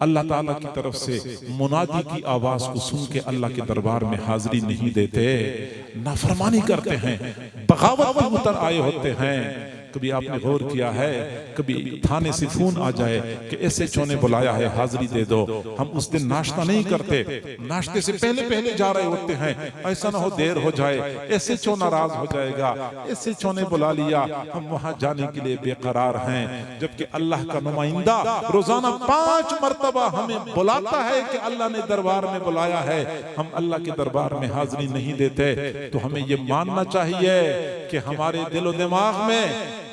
اللہ تعالیٰ کی طرف سے منادی کی آواز کو سن کے اللہ کے دربار میں حاضری نہیں دیتے، نافرمانی کرتے ہیں، بغاوت میں اتر آئے ہوتے ہیں۔ کبھی آپ نے غور کیا ہے، کبھی تھانے سے فون آ جائے کہ ایسے چونے بلایا ہے حاضری دے دو، ہم اس دن ناشتہ نہیں کرتے، ناشتے سے پہلے جا رہے ہوتے ہیں، ایسا نہ ہو دیر ہو جائے، ایسے چو ناراض ہو جائے گا، ایسے چونے بلا لیا، ہم وہاں جانے کے لیے بے قرار ہیں، جبکہ اللہ کا نمائندہ روزانہ 5 مرتبہ ہمیں بلاتا ہے کہ اللہ نے دربار میں بلایا ہے، ہم اللہ کے دربار میں حاضری نہیں دیتے، تو ہمیں یہ ماننا چاہیے کہ ہمارے دل و دماغ میں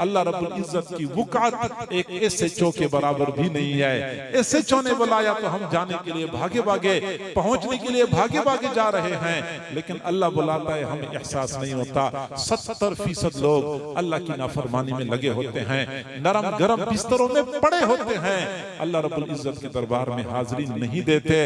اللہ رب العزت کی وقعت ایک ایسے چو کے برابر بھی نہیں ہے، ایسے چو نے بلایا تو ہم جانے کے لیے بھاگے بھاگے، پہنچنے کے لیے بھاگے بھاگے جا رہے ہیں، لیکن اللہ بلاتا ہے ہمیں احساس نہیں ہوتا۔ 70% لوگ اللہ کی نافرمانی میں لگے ہوتے ہیں، نرم گرم بستروں میں پڑے ہوتے ہیں، اللہ رب العزت کے دربار میں حاضری نہیں دیتے،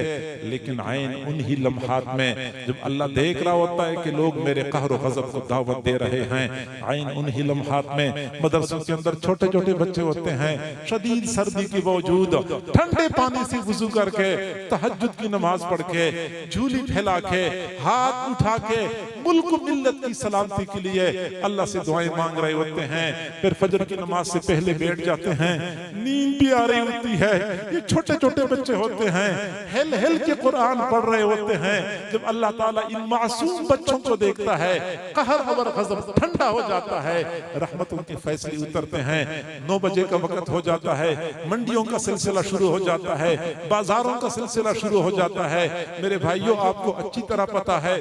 لیکن عین انہی لمحات میں جب اللہ دیکھ رہا ہوتا ہے کہ لوگ میرے قہر و غضب کو دعوت دے رہے ہیں، عین انہی لمحات میں مدرسوں کے اندر چھوٹے چھوٹے بچے ہوتے ہیں، شدید سردی کے باوجود ٹھنڈے پانی سے وضو کر کے، تہجد کی نماز پڑھ کے، جھولی پھیلا کے، ہاتھ اٹھا کے، ملک و ملت کی سلامتی کے لیے اللہ سے دعائیں مانگ رہے ہوتے ہیں، پھر فجر کی نماز سے پہلے بیٹھ جاتے ہیں، نیند بھی آ رہی ہوتی ہے، یہ چھوٹے چھوٹے بچے ہوتے ہیں، ہل ہل کے قرآن پڑھ رہے ہوتے ہیں، جب اللہ تعالیٰ ان معصوم بچوں کو دیکھتا ہے، قہر اور غضب ٹھنڈا ہو جاتا ہے، رحمتوں کے فیصلے اترتے ہیں، 9 بجے کا وقت ہو جاتا ہے، منڈیوں کا سلسلہ شروع ہو جاتا ہے، بازاروں کا سلسلہ شروع ہو جاتا ہے۔ میرے بھائیوں، آپ کو اچھی طرح پتا ہے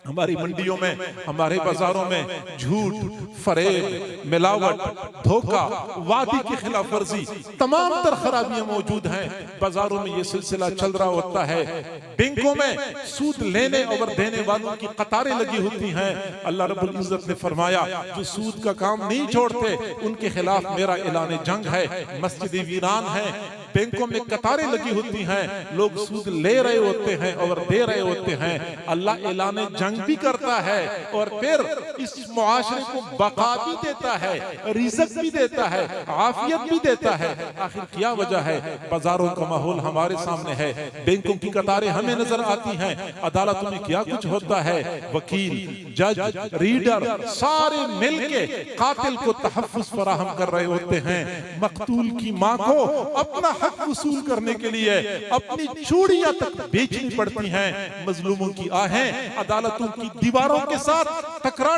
ہماری منڈیوں میں، ہمارے بازاروں میں جھوٹ، فریب، ملاوٹ، دھوکہ، وعدے کی خلاف ورزی، تمام تر خرابیاں موجود ہیں، بازاروں میں یہ سلسلہ چل رہا ہوتا ہے، بینکوں میں سود لینے اور دینے والوں کی قطاریں لگی ہوتی ہیں۔ اللہ رب العزت نے فرمایا جو سود کا کام نہیں چھوڑتے ان کے خلاف میرا اعلان جنگ ہے، مسجد ویران ہے، بینکوں میں قطاریں لگی ہوتی ہیں، لوگ سود لے رہے ہوتے ہیں اور دے رہے ہوتے ہیں، اللہ اعلان جنگ بھی کرتا ہے اور پھر اس معاشرے کو بقا بھی دیتا ہے، رزق بھی دیتا ہے، عافیت بھی دیتا ہے۔ آخر کیا وجہ ہے؟ بازاروں کا ماحول ہمارے سامنے ہے، بینکوں کی قطاریں ہمیں نظر آتی ہیں، عدالتوں میں کیا کچھ ہوتا ہے، وکیل، جج، ریڈر سارے مل کے قاتل کو تحفظ فراہم کر رہے ہوتے ہیں، مقتول کی ماں کو اپنا حق وصول کرنے کے لیے اپنی چوڑیاں تک بیچنی پڑتی ہیں، مظلوموں کی آہیں عدالتوں کی دیواروں کے ساتھ ٹکرا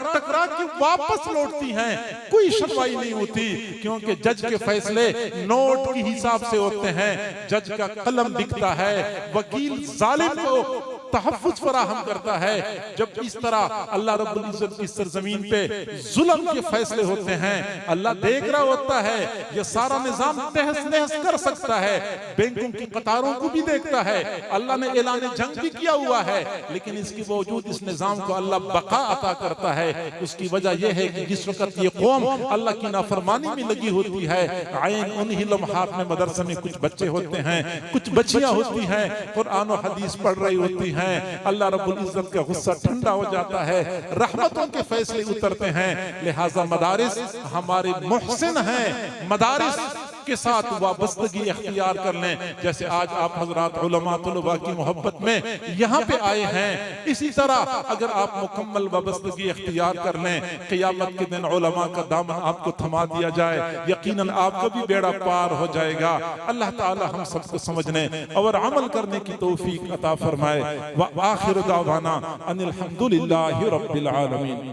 کے واپس لوٹتی ہیں، کوئی سنوائی نہیں ہوتی، کیونکہ جج کے فیصلے نوٹ کی حساب سے ہوتے ہیں، جج کا قلم بکتا ہے، وکیل ظالم کو تحفظ فراہم کرتا ہے۔ جب اس طرح اللہ رب العزت کی سرزمین پہ ظلم کے فیصلے ہوتے ہیں، اللہ دیکھ رہا ہوتا ہے، یہ سارا نظام تہس نہس کر سکتا ہے، بینکوں کی قطاروں کو بھی دیکھتا ہے، اللہ نے اعلان جنگ بھی کیا ہوا ہے، لیکن اس کے باوجود اس نظام کو اللہ بقا عطا کرتا ہے۔ اس کی وجہ یہ ہے کہ جس وقت یہ قوم اللہ کی نافرمانی میں لگی ہوتی ہے، عین انہی لمحات میں مدرسے میں کچھ بچے ہوتے ہیں، کچھ بچیاں ہوتی ہیں، قرآن و حدیث پڑھ رہی ہوتی ہیں، اللہ رب العزت کا غصہ ٹھنڈا ہو جاتا ہے، رحمتوں کے فیصلے اترتے ہیں۔ لہٰذا مدارس ہمارے محسن ہیں، مدارس کے ساتھ وابستگی اختیار کر لیں، جیسے آج آپ حضرات علماء طلباء کی محبت میں یہاں پہ آئے ہیں، اسی طرح اگر آپ مکمل وابستگی اختیار کر لیں، قیامت کے دن علماء کا دامن آپ کو تھما دیا جائے، یقیناً آپ کا بھی بیڑا پار ہو جائے گا۔ اللہ تعالی ہم سب کو سمجھنے اور عمل کرنے کی توفیق عطا فرمائے۔ وآخر دعوانا ان الحمدللہ رب العالمین۔